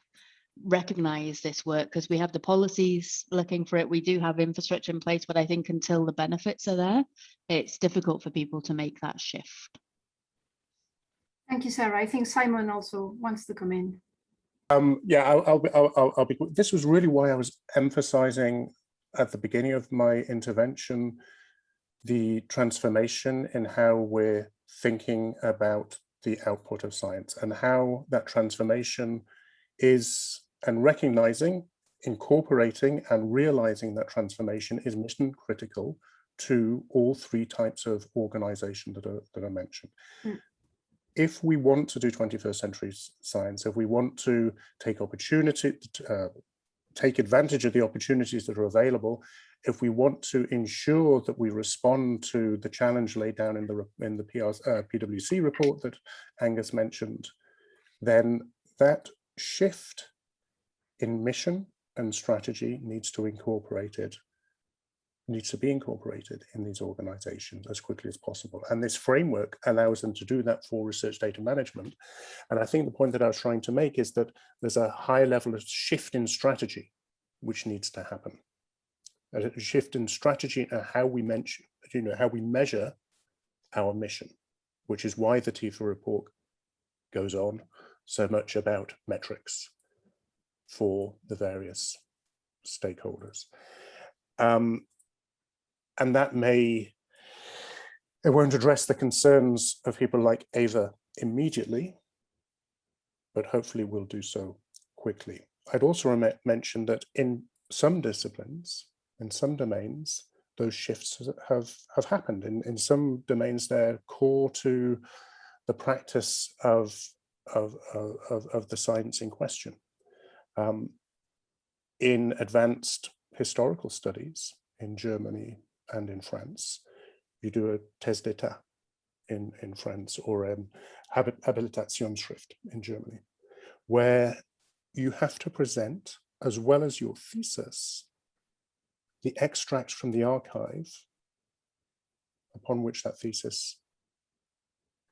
recognize this work, because we have the policies looking for it, we do have infrastructure in place, but I think until the benefits are there, it's difficult for people to make that shift. Thank you, Sarah. I think Simon also wants to come in. Yeah, I'll be. This was really why I was emphasizing at the beginning of my intervention the transformation in how we're thinking about the output of science and how that transformation is, and recognizing, incorporating and realizing that transformation is mission critical to all three types of organization that are mentioned. Mm. If we want to do 21st century science, if we want to take take advantage of the opportunities that are available, if we want to ensure that we respond to the challenge laid down in the PwC report that Angus mentioned, then that shift in mission and strategy needs to be incorporated in these organizations as quickly as possible. And this framework allows them to do that for research data management. And I think the point that I was trying to make is that there's a high level of shift in strategy which needs to happen. A shift in strategy and how we measure our mission, which is why the TIFA report goes on so much about metrics for the various stakeholders. And that it won't address the concerns of people like Eva immediately, but hopefully will do so quickly. I'd also mention that in some disciplines, in some domains, those shifts have happened. In some domains, they're core to the practice of the science in question. In advanced historical studies in Germany and in France, you do a thèse d'état in France, or a Habilitationsschrift in Germany, where you have to present as well as your thesis, the extracts from the archive upon which that thesis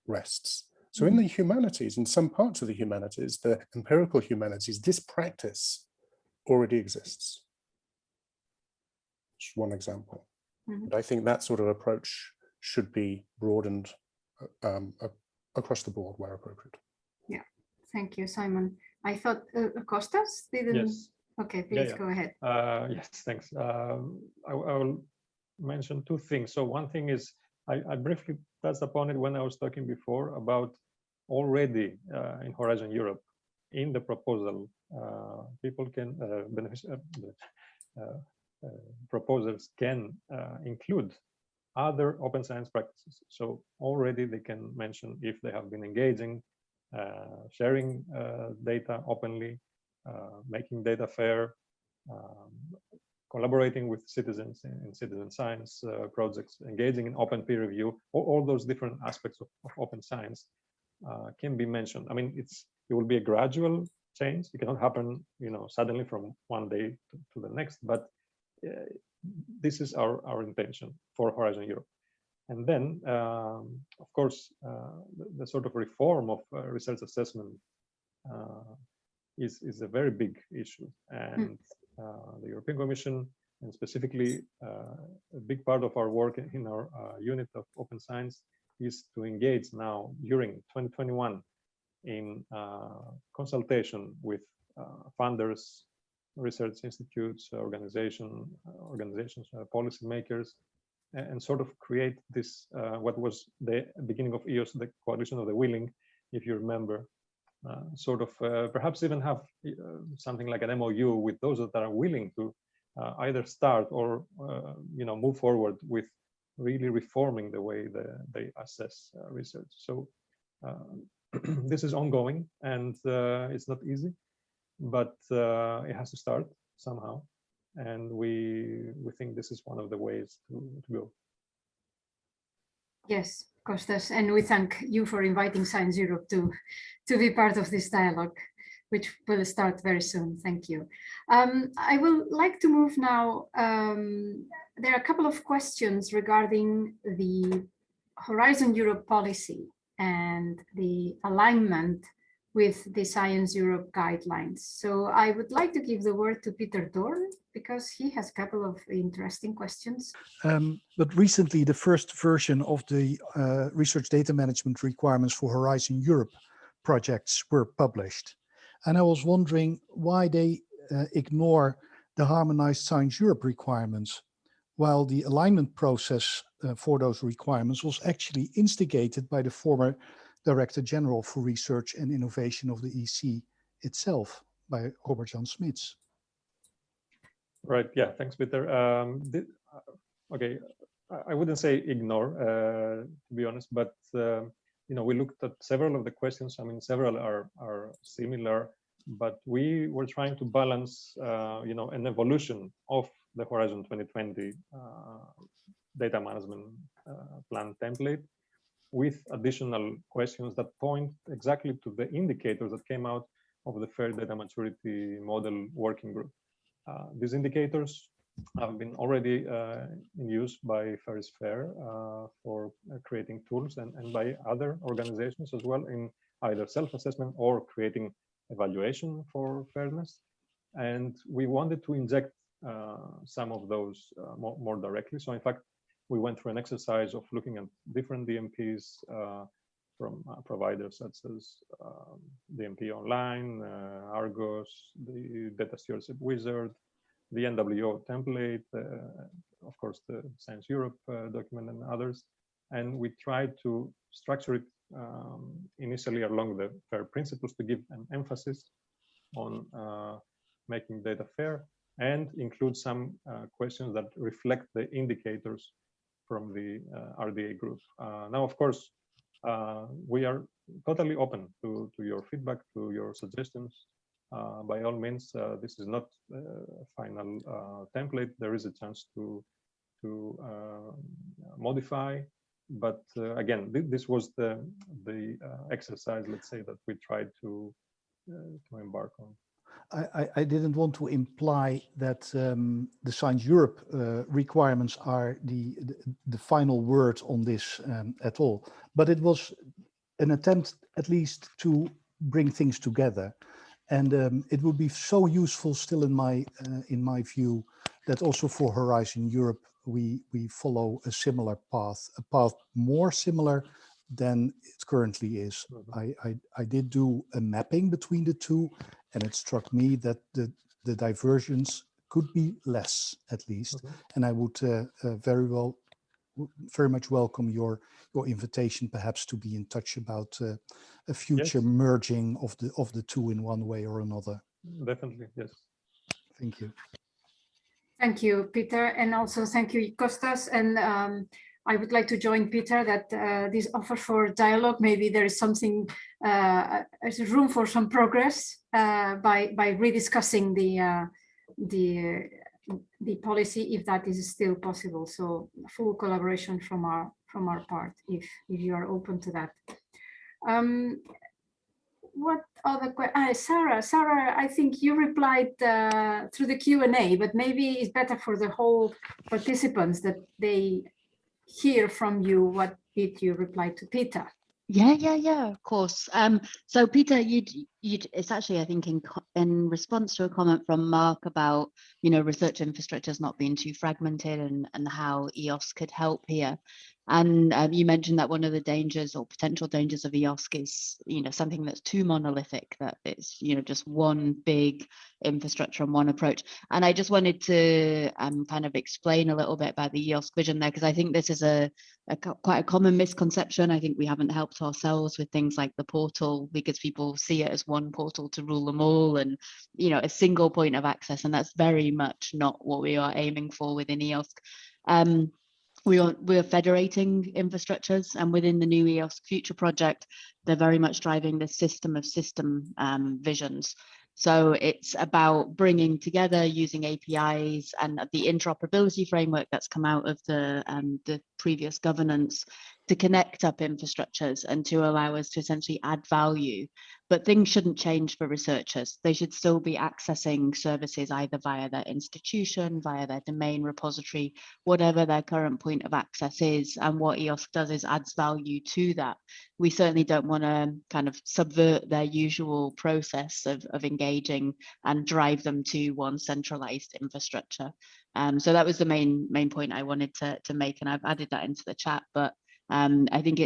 rests. So in the humanities, in some parts of the humanities, the empirical humanities, this practice already exists. Just one example. But I think that sort of approach should be broadened across the board where appropriate. Yeah, thank you, Simon. I thought Kostas didn't. Yes. Okay, please go ahead. Yes, thanks. I will mention two things. So one thing is, I briefly touched upon it when I was talking before about already in Horizon Europe, in the proposal, people can, proposals can include other open science practices. So already they can mention if they have been engaging, sharing data openly, making data fair, collaborating with citizens in citizen science projects, engaging in open peer review, all those different aspects of open science can be mentioned. I mean, it will be a gradual change. It cannot happen, suddenly from one day to the next, but this is our intention for Horizon Europe. And then, of course, the sort of reform of research assessment is a very big issue. And the European Commission, and specifically a big part of our work in our unit of open science, is to engage now during 2021 in consultation with funders, research institutes, organizations, policymakers, and sort of create this, what was the beginning of EOS, the Coalition of the Willing, if you remember, sort of perhaps even have something like an MOU with those that are willing to either start or move forward with really reforming the way they assess research. So this is ongoing, and it's not easy, but it has to start somehow, and we think this is one of the ways to go. Yes, Kostas, and we thank you for inviting Science Europe to be part of this dialogue, which will start very soon. Thank you. I would like to move now. There are a couple of questions regarding the Horizon Europe policy and the alignment with the Science Europe guidelines. So I would like to give the word to Peter Dorn, because he has a couple of interesting questions. But recently, the first version of the research data management requirements for Horizon Europe projects were published. And I was wondering why they ignore the harmonized Science Europe requirements, while the alignment process for those requirements was actually instigated by the former Director General for Research and Innovation of the EC itself, by Robert Jan Smits. Right, yeah, thanks, Peter. Okay, I wouldn't say ignore, to be honest, but we looked at several of the questions. I mean, several are similar, but we were trying to balance, an evolution of the Horizon 2020 data management plan template with additional questions that point exactly to the indicators that came out of the Fair Data Maturity Model Working Group. These indicators have been already in use by Fair is Fair for creating tools, and by other organizations as well, in either self-assessment or creating evaluation for fairness. And we wanted to inject some of those more directly. So in fact, we went through an exercise of looking at different DMPs from providers such as DMP Online, Argos, the Data Stewardship Wizard, the NWO template, of course, the Science Europe document, and others. And we tried to structure it initially along the FAIR principles to give an emphasis on making data fair, and include some questions that reflect the indicators from the RDA group. Now, of course, we are totally open to your feedback, to your suggestions. By all means, this is not a final template. There is a chance to modify, but again, this was the exercise, let's say, that we tried to embark on. I didn't want to imply that the Science Europe requirements are the final word on this at all, but it was an attempt at least to bring things together. And it would be so useful still in my view that also for Horizon Europe, we follow a similar path, a path more similar than it currently is. I did do a mapping between the two, and it struck me that the divergence could be less, at least. And I would very much welcome your invitation, perhaps, to be in touch about a future merging of the two in one way or another. Definitely, yes. Thank you. Thank you, Peter, and also thank you, Kostas. And I would like to join Peter that this offer for dialogue, maybe there is something, there's room for some progress by rediscussing the policy, if that is still possible. So full collaboration from our part, if you are open to that. What other questions? Sarah, I think you replied through the Q&A, but maybe it's better for the whole participants that they hear from you. What did you reply to Peter? Yeah, of course. So Peter, it's actually, I think, in response to a comment from Mark about, research infrastructures not being too fragmented and how EOSC could help here. And you mentioned that one of the dangers or potential dangers of EOSC is, something that's too monolithic, that it's, just one big infrastructure and one approach. And I just wanted to kind of explain a little bit about the EOSC vision there, because I think this is quite a common misconception. I think we haven't helped ourselves with things like the portal, because people see it as one portal to rule them all and, a single point of access. And that's very much not what we are aiming for within EOSC. We are federating infrastructures, and within the new EOSC Future project, they're very much driving the system of system visions. So it's about bringing together, using APIs and the interoperability framework that's come out of the previous governance to connect up infrastructures and to allow us to essentially add value. But things shouldn't change for researchers. They should still be accessing services either via their institution, via their domain repository, whatever their current point of access is. And what EOSC does is adds value to that. We certainly don't want to kind of subvert their usual process of engaging and drive them to one centralized infrastructure. So that was the main point I wanted to make, and I've added that into the chat. But I think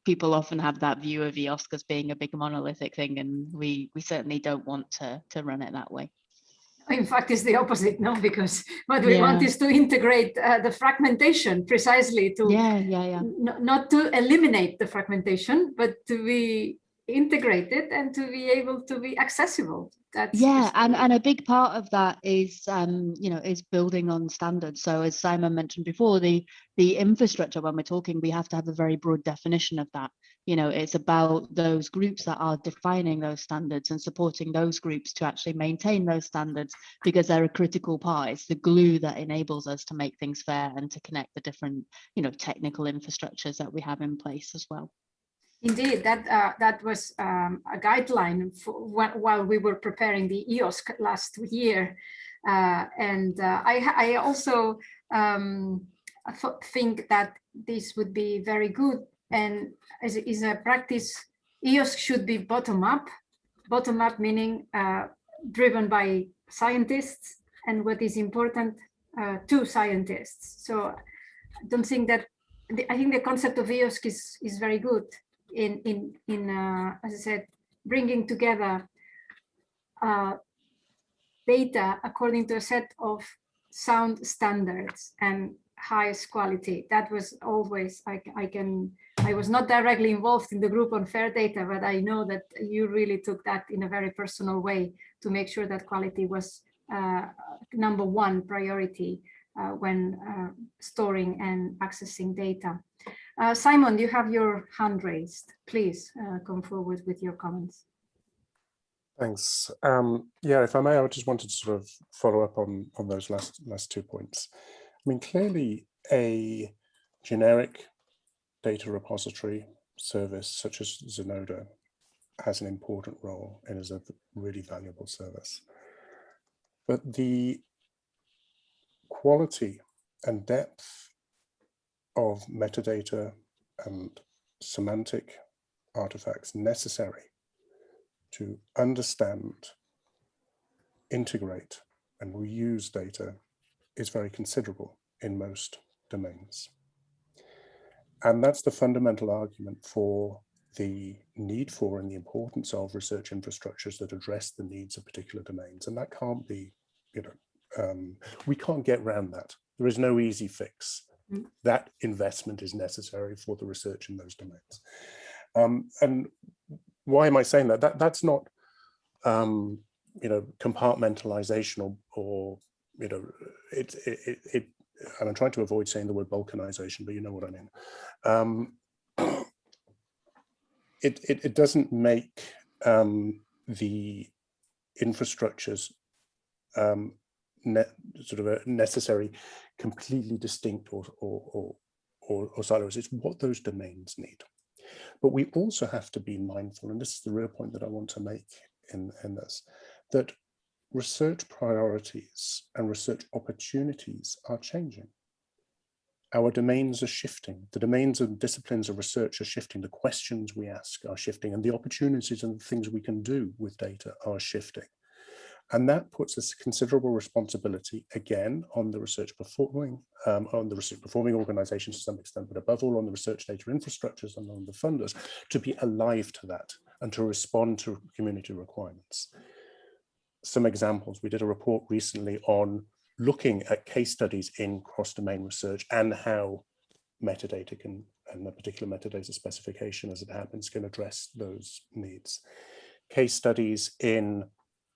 people often have that view of EOSC as being a big monolithic thing, and we certainly don't want to run it that way. In fact, it's the opposite, no? Because what we want is to integrate the fragmentation precisely to not to eliminate the fragmentation, but to be integrated and to be able to be accessible. That's and a big part of that is is building on standards. So as Simon mentioned before, the infrastructure, when we're talking, we have to have a very broad definition of that. It's about those groups that are defining those standards and supporting those groups to actually maintain those standards, because they're a critical part. It's the glue that enables us to make things fair and to connect the different technical infrastructures that we have in place as well. Indeed, that was a guideline for while we were preparing the EOSC last year, and I also think that this would be very good. And as is a practice, EOSC should be bottom up meaning driven by scientists, and what is important to scientists. So I don't think that I think the concept of EOSC is very good. In as I said, bringing together data according to a set of sound standards and highest quality. That was always, I was not directly involved in the group on fair data, but I know that you really took that in a very personal way to make sure that quality was number one priority when storing and accessing data. Simon, you have your hand raised. Please come forward with your comments. Thanks. If I may, I just wanted to sort of follow up on those last 2 points. I mean, clearly a generic data repository service such as Zenodo has an important role and is a really valuable service. But the quality and depth of metadata and semantic artifacts necessary to understand, integrate, and reuse data is very considerable in most domains. And that's the fundamental argument for the need for and the importance of research infrastructures that address the needs of particular domains. And that can't be, we can't get around that. There is no easy fix. That investment is necessary for the research in those domains. And why am I saying that? That's not, compartmentalization or and I'm trying to avoid saying the word balkanization, but you know what I mean. It doesn't make the infrastructures necessary completely distinct or silos. It's what those domains need. But we also have to be mindful, and this is the real point that I want to make in this, that research priorities and research opportunities are changing. Our domains are shifting. The domains and disciplines of research are shifting. The questions we ask are shifting, and the opportunities and the things we can do with data are shifting. And that puts a considerable responsibility, again, on the research performing organizations to some extent, but above all on the research data infrastructures and on the funders to be alive to that and to respond to community requirements. Some examples: we did a report recently on looking at case studies in cross-domain research and how metadata can, and a particular metadata specification as it happens, can address those needs. Case studies in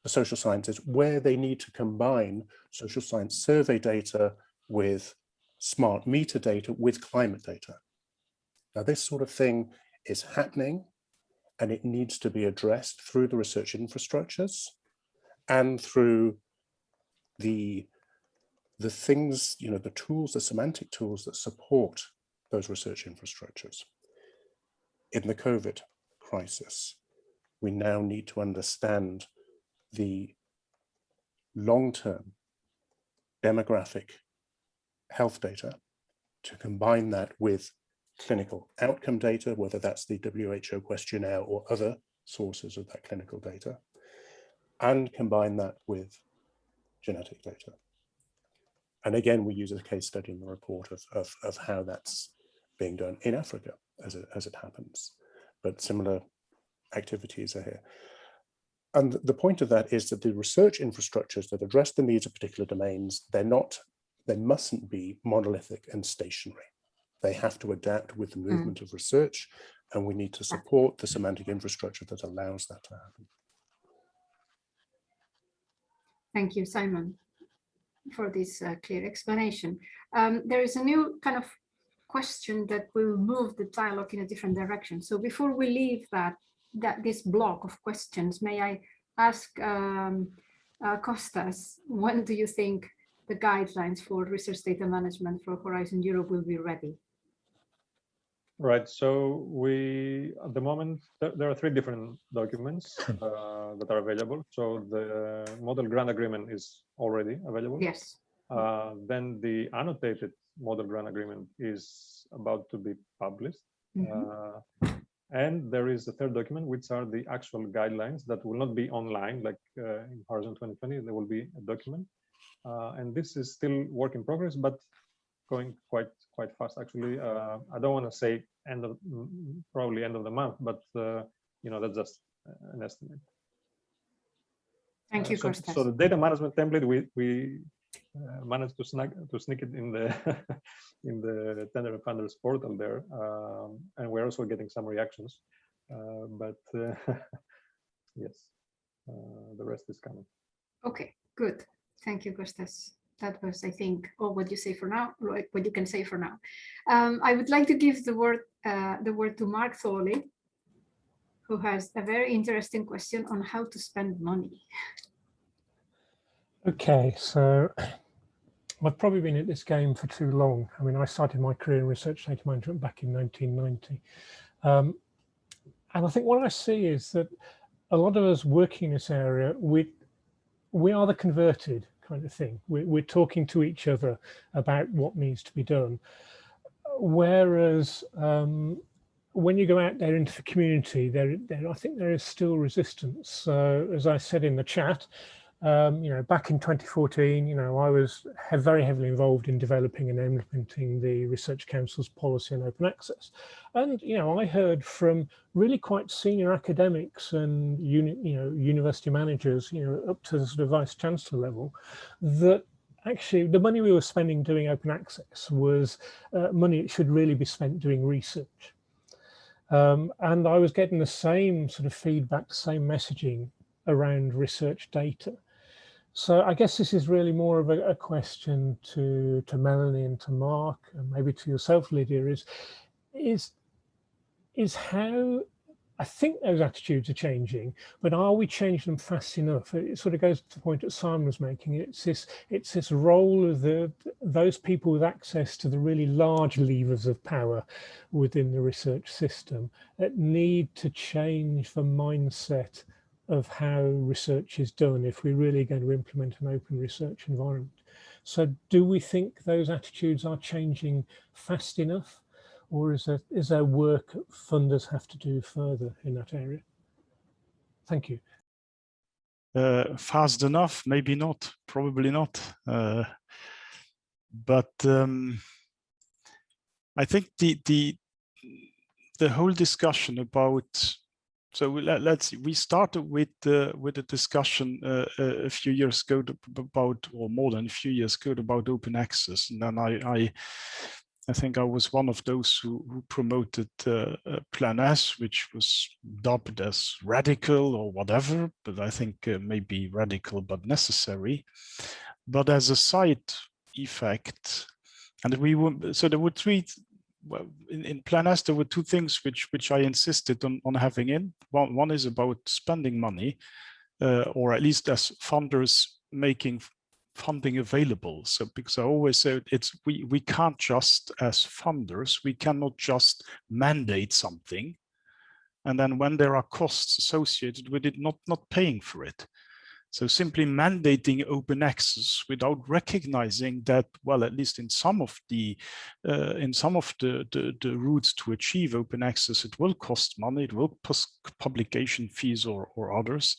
the social sciences where they need to combine social science survey data with smart meter data with climate data. Now, this sort of thing is happening, and it needs to be addressed through the research infrastructures and through the things, the tools, the semantic tools that support those research infrastructures. In the COVID crisis, we now need to understand the long-term demographic health data to combine that with clinical outcome data, whether that's the WHO questionnaire or other sources of that clinical data, and combine that with genetic data. And again, we use a case study in the report of how that's being done in Africa as it happens, but similar activities are here. And the point of that is that the research infrastructures that address the needs of particular domains, they mustn't be monolithic and stationary. They have to adapt with the movement of research, and we need to support the semantic infrastructure that allows that to happen. Thank you, Simon, for this clear explanation. There is a new kind of question that will move the dialogue in a different direction. So before we leave this block of questions, may I ask Kostas, when do you think the guidelines for research data management for Horizon Europe will be ready? Right, so at the moment, there are 3 different documents that are available. So the model grant agreement is already available. Yes. Then the annotated model grant agreement is about to be published. And there is a 3rd document, which are the actual guidelines that will not be online, like in Horizon 2020, there will be a document. And this is still work in progress, but going quite fast, actually. I don't want to say probably end of the month, but that's just an estimate. Thank you, Kostas. So the data management template, we managed to sneak it in the in the tender and funders portal there, and we're also getting some reactions. But yes, the rest is coming. Okay, good. Thank you, Kostas. That was, I think, all what you say for now, what you can say for now. I would like to give the word to Mark Thorley, who has a very interesting question on how to spend money. Okay, so I've probably been at this game for too long. I mean, I started my career in research data management back in 1990. I think what I see is that a lot of us working in this area, we are the converted kind of thing. We're talking to each other about what needs to be done. Whereas when you go out there into the community, I think there is still resistance. So as I said in the chat, you know, back in 2014, you know, I was very heavily involved in developing and implementing the Research Council's policy on open access. And, you know, I heard from really quite senior academics and, university managers, you know, up to the sort of vice chancellor level, that actually the money we were spending doing open access was money that should really be spent doing research. And I was getting the same sort of feedback, the same messaging around research data. So I guess this is really more of a question to Melanie and to Mark, and maybe to yourself, Lydia, is how I think those attitudes are changing, but are we changing them fast enough? It sort of goes to the point that Simon was making. It's this role of those people with access to the really large levers of power within the research system that need to change the mindset of how research is done if we're really going to implement an open research environment. So do we think those attitudes are changing fast enough, or is there work funders have to do further in that area? Thank you. Fast enough? Maybe not, probably not. But I think the whole discussion about, so we started with a discussion a few years ago about, or more than a few years ago, about open access, and then I think I was one of those who promoted Plan S, which was dubbed as radical or whatever, but I think maybe radical but necessary. But as a side effect, and there were three. Well, in Plan S, there were two things which I insisted on having in. One is about spending money, or at least as funders making funding available. So because I always say we can't just, as funders, we cannot just mandate something, and then when there are costs associated with it, not paying for it. So simply mandating open access without recognizing that, well, at least in some of the routes to achieve open access, it will cost money, it will cost publication fees or others,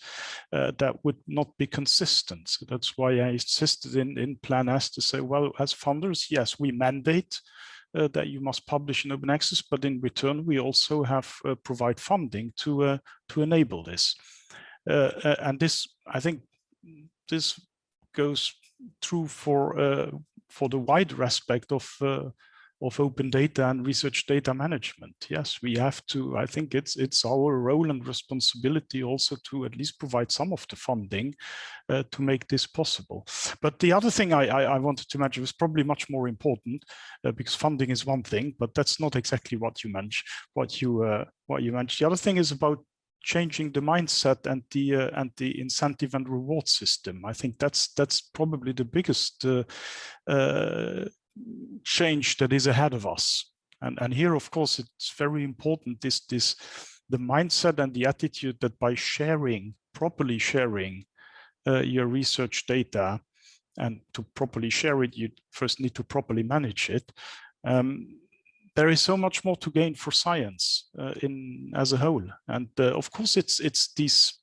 that would not be consistent. So that's why I insisted in Plan S to say, well, as funders, yes, we mandate that you must publish in open access, but in return, we also have provide funding to enable this. And this, I think, this goes true for the wider aspect of open data and research data management. Yes, we have to. I think it's our role and responsibility also to at least provide some of the funding to make this possible. But the other thing I wanted to mention was probably much more important, because funding is one thing, but that's not exactly what you mentioned. What you mentioned. The other thing is about changing the mindset and the incentive and reward system. I think that's probably the biggest change that is ahead of us. And here, of course, it's very important the mindset and the attitude that by properly sharing your research data, and to properly share it, you first need to properly manage it. There is so much more to gain for science as a whole. And of course, it's this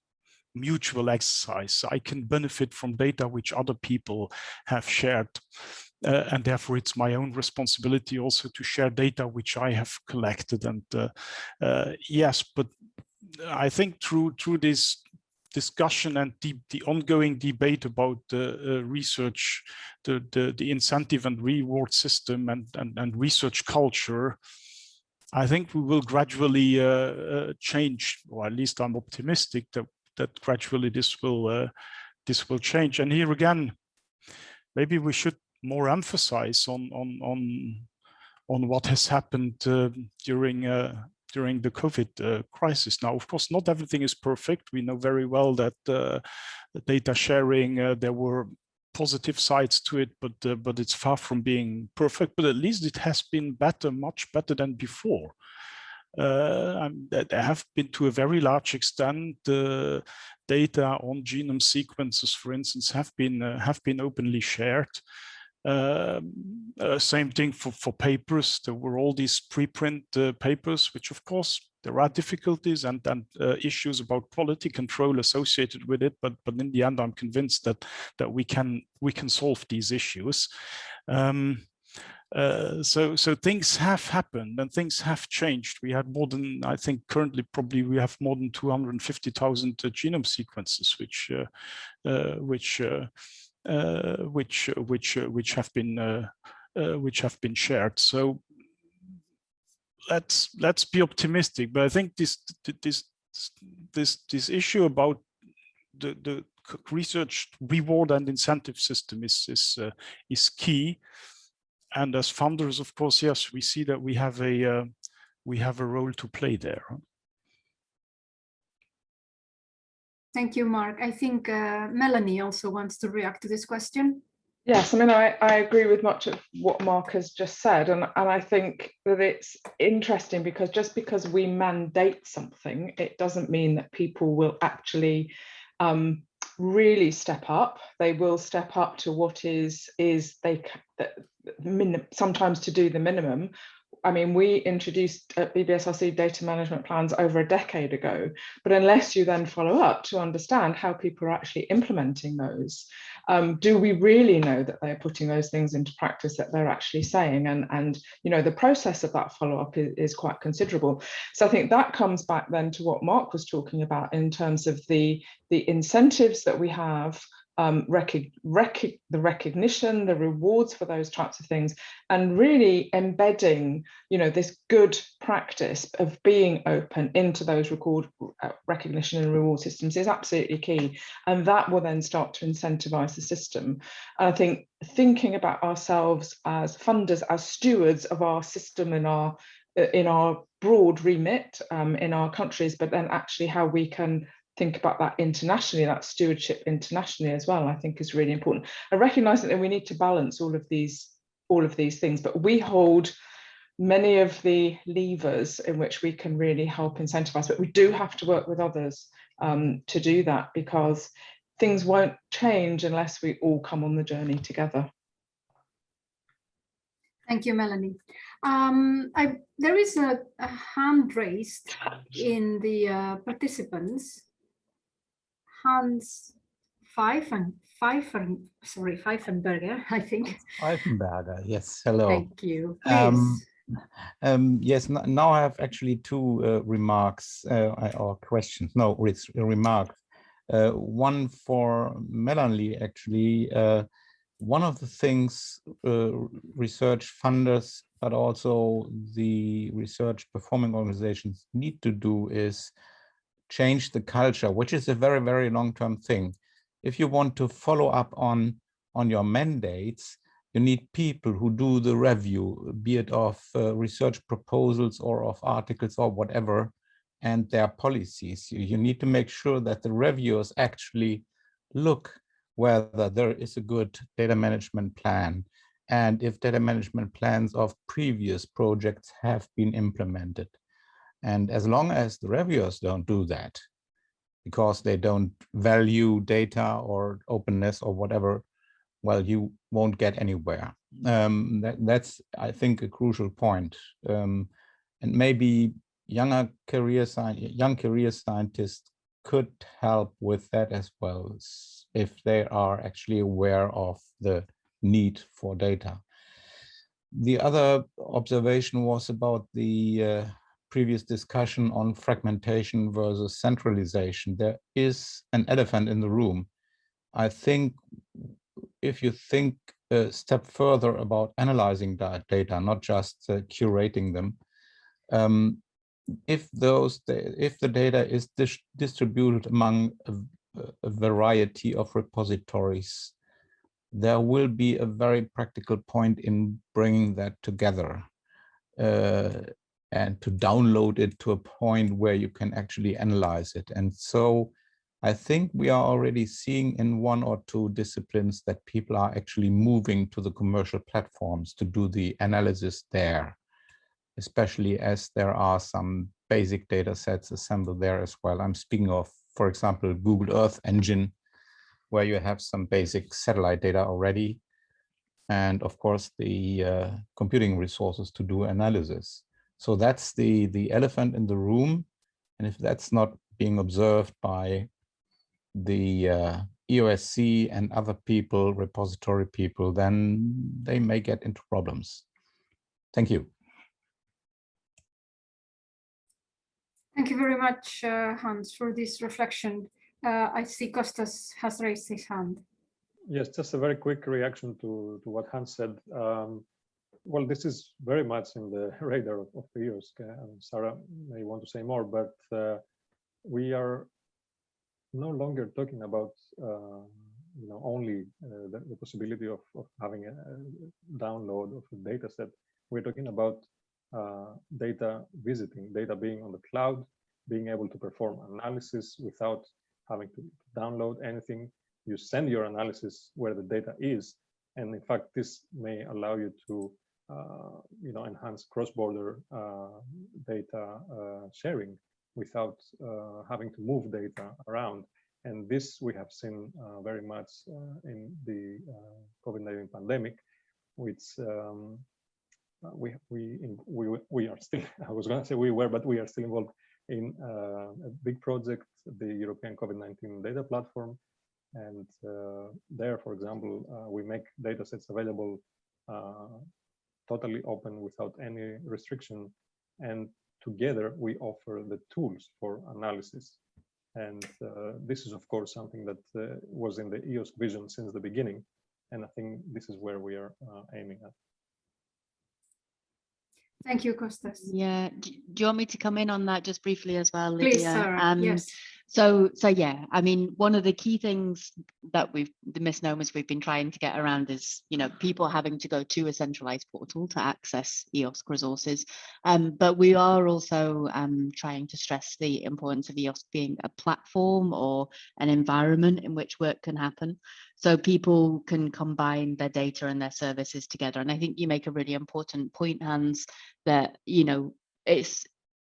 mutual exercise. I can benefit from data which other people have shared. And therefore, it's my own responsibility also to share data which I have collected. And yes, but I think through this discussion and the ongoing debate about research, the incentive and reward system and research culture, I think we will gradually change, or at least I'm optimistic that gradually this will change. And here again, maybe we should more emphasize on what has happened during the COVID crisis. Now, of course, not everything is perfect. We know very well that data sharing, there were positive sides to it, but it's far from being perfect. But at least it has been better, much better than before. there have been, to a very large extent, data on genome sequences, for instance, have been openly shared. Same thing for papers. There were all these preprint papers, which of course there are difficulties and issues about quality control associated with it, but in the end, I'm convinced that we can solve these issues. So things have happened and things have changed. We had more than, I think currently probably we have more than 250,000 genome sequences, which have been shared. So let's be optimistic. But I think this issue about the research reward and incentive system is key. And as funders, of course, yes, we see that we have a role to play there. Thank you, Mark. I think Melanie also wants to react to this question. Yes, I mean, I agree with much of what Mark has just said. And I think that it's interesting because just because we mandate something, it doesn't mean that people will actually really step up. They will step up to what sometimes to do the minimum. I mean, we introduced BBSRC data management plans over a decade ago, but unless you then follow up to understand how people are actually implementing those, do we really know that they're putting those things into practice that they're actually saying? And you know, the process of that follow-up is quite considerable. So I think that comes back then to what Mark was talking about in terms of the incentives that we have, the recognition, the rewards for those types of things, and really embedding, you know, this good practice of being open into those recognition and reward systems is absolutely key. And that will then start to incentivize the system. And I think thinking about ourselves as funders, as stewards of our system in our broad remit in our countries, but then actually how we can think about that internationally, that stewardship internationally as well, I think is really important. I recognise that we need to balance all of these things, but we hold many of the levers in which we can really help incentivise, but we do have to work with others to do that, because things won't change unless we all come on the journey together. Thank you, Melanie. There is a hand raised in the participants. Hans Pfeifenberger, I think. Pfeifenberger, yes, hello. Thank you. Please. Yes, now I have actually two remarks or questions. No, remarks. One for Melanie, actually. One of the things research funders, but also the research performing organizations need to do is change the culture, which is a very, very long-term thing. If you want to follow up on your mandates, you need people who do the review, be it of research proposals or of articles or whatever, and their policies. You need to make sure that the reviewers actually look whether there is a good data management plan and if data management plans of previous projects have been implemented. And as long as the reviewers don't do that, because they don't value data or openness or whatever, well, you won't get anywhere. That's, I think, a crucial point. And maybe young career scientists could help with that as well, if they are actually aware of the need for data. The other observation was about the previous discussion on fragmentation versus centralization. There is an elephant in the room. I think if you think a step further about analyzing that data, not just curating them, if the data is distributed among a variety of repositories, there will be a very practical point in bringing that together and to download it to a point where you can actually analyze it. And so I think we are already seeing in one or two disciplines that people are actually moving to the commercial platforms to do the analysis there. especially as there are some basic data sets assembled there as well. I'm speaking of, for example, Google Earth Engine, where you have some basic satellite data already, and of course the computing resources to do analysis. So that's the elephant in the room, and if that's not being observed by the EOSC and other people, repository people, then they may get into problems. Thank you. Thank you very much, Hans, for this reflection. I see Kostas has raised his hand. Yes, just a very quick reaction to what Hans said. Well, this is very much in the radar of the EOSC, and Sarah may want to say more, but we are no longer talking about only the possibility of having a download of a data set. We're talking about data visiting, data being on the cloud, being able to perform analysis without having to download anything. You send your analysis where the data is, and in fact, this may allow you to enhance cross-border data sharing without having to move data around. And this we have seen very much in the COVID-19 pandemic, which we are still, I was going to say we were, but we are still involved in a big project, the European COVID-19 data platform. And there, for example, we make data sets available totally open without any restriction. And together we offer the tools for analysis. And this is, of course, something that was in the EOSC vision since the beginning. And I think this is where we are aiming at. Thank you, Kostas. Yeah, do you want me to come in on that just briefly as well, Lydia? Please, Sarah. Yes. So yeah, I mean, one of the key things that the misnomers we've been trying to get around is, people having to go to a centralized portal to access EOSC resources. But we are also trying to stress the importance of EOSC being a platform or an environment in which work can happen. So people can combine their data and their services together. And I think you make a really important point, Hans, that,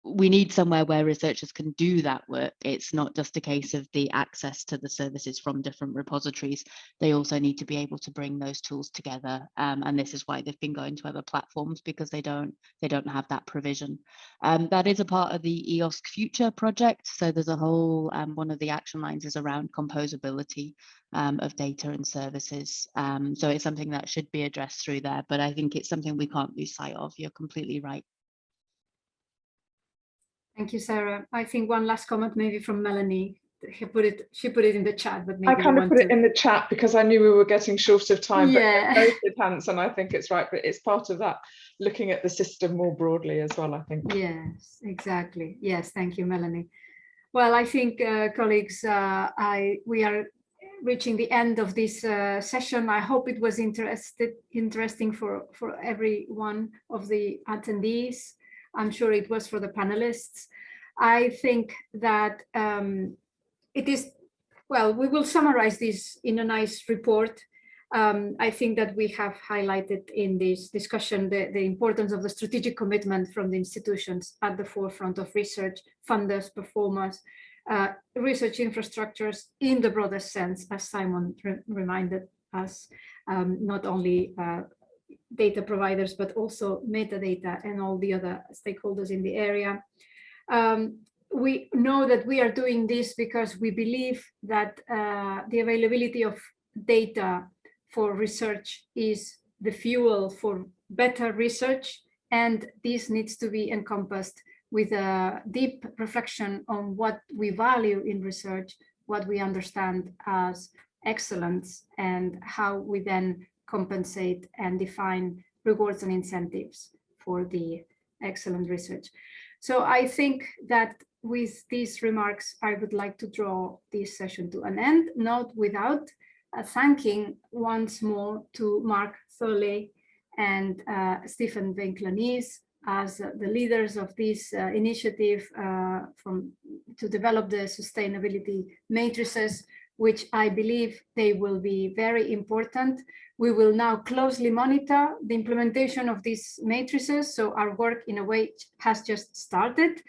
we need somewhere where researchers can do that work. It's not just a case of the access to the services from different repositories. They also need to be able to bring those tools together. And this is why they've been going to other platforms, because they don't have that provision. That is a part of the EOSC Future project. So there's a whole, one of the action lines is around composability of data and services. So it's something that should be addressed through there, but I think it's something we can't lose sight of. You're completely right. Thank you, Sarah. I think one last comment maybe from Melanie. She put it in the chat, but maybe I kind of put it in the chat because I knew we were getting short of time. Yeah. But both Hans, and I think it's right, but it's part of that looking at the system more broadly as well, I think. Yes, exactly. Yes, thank you, Melanie. Well, I think, colleagues, we are reaching the end of this session. I hope it was interesting for every one of the attendees. I'm sure it was for the panelists. I think that it is, well, we will summarize this in a nice report. I think that we have highlighted in this discussion the importance of the strategic commitment from the institutions at the forefront of research, funders, performers, research infrastructures in the broadest sense, as Simon reminded us, not only data providers, but also metadata and all the other stakeholders in the area. We know that we are doing this because we believe that the availability of data for research is the fuel for better research, and this needs to be encompassed with a deep reflection on what we value in research, what we understand as excellence, and how we then compensate and define rewards and incentives for the excellent research. So I think that with these remarks, I would like to draw this session to an end, not without thanking once more to Mark Thurley and Stephen Venklanis as the leaders of this initiative to develop the sustainability matrices, which I believe they will be very important. We will now closely monitor the implementation of these matrices. So our work in a way has just started.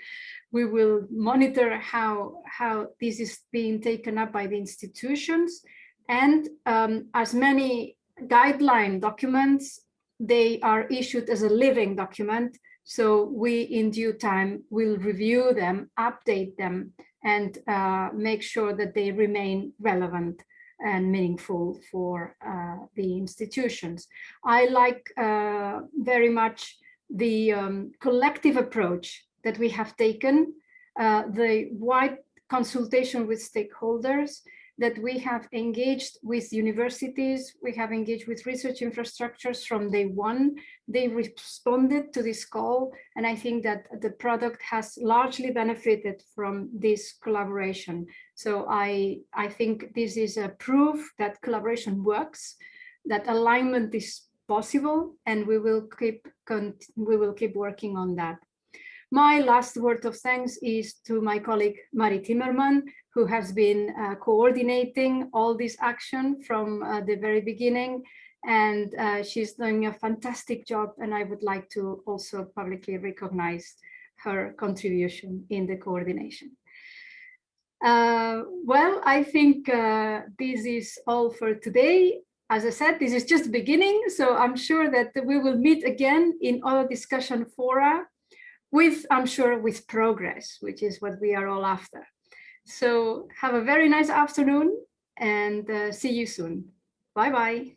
We will monitor how this is being taken up by the institutions. And as many guideline documents, they are issued as a living document. So we, in due time, will review them, update them, and make sure that they remain relevant and meaningful for the institutions. I like very much the collective approach that we have taken, the wide consultation with stakeholders, that we have engaged with universities, we have engaged with research infrastructures from day one. They responded to this call, and I think that the product has largely benefited from this collaboration. So I think this is a proof that collaboration works, that alignment is possible, and we will keep working on that. My last word of thanks is to my colleague Mari Timmerman, who has been coordinating all this action from the very beginning, and she's doing a fantastic job, and I would like to also publicly recognize her contribution in the coordination. Well, I think this is all for today. As I said, this is just the beginning, so I'm sure that we will meet again in other discussion fora with, I'm sure, with progress, which is what we are all after. So have a very nice afternoon and see you soon. Bye-bye.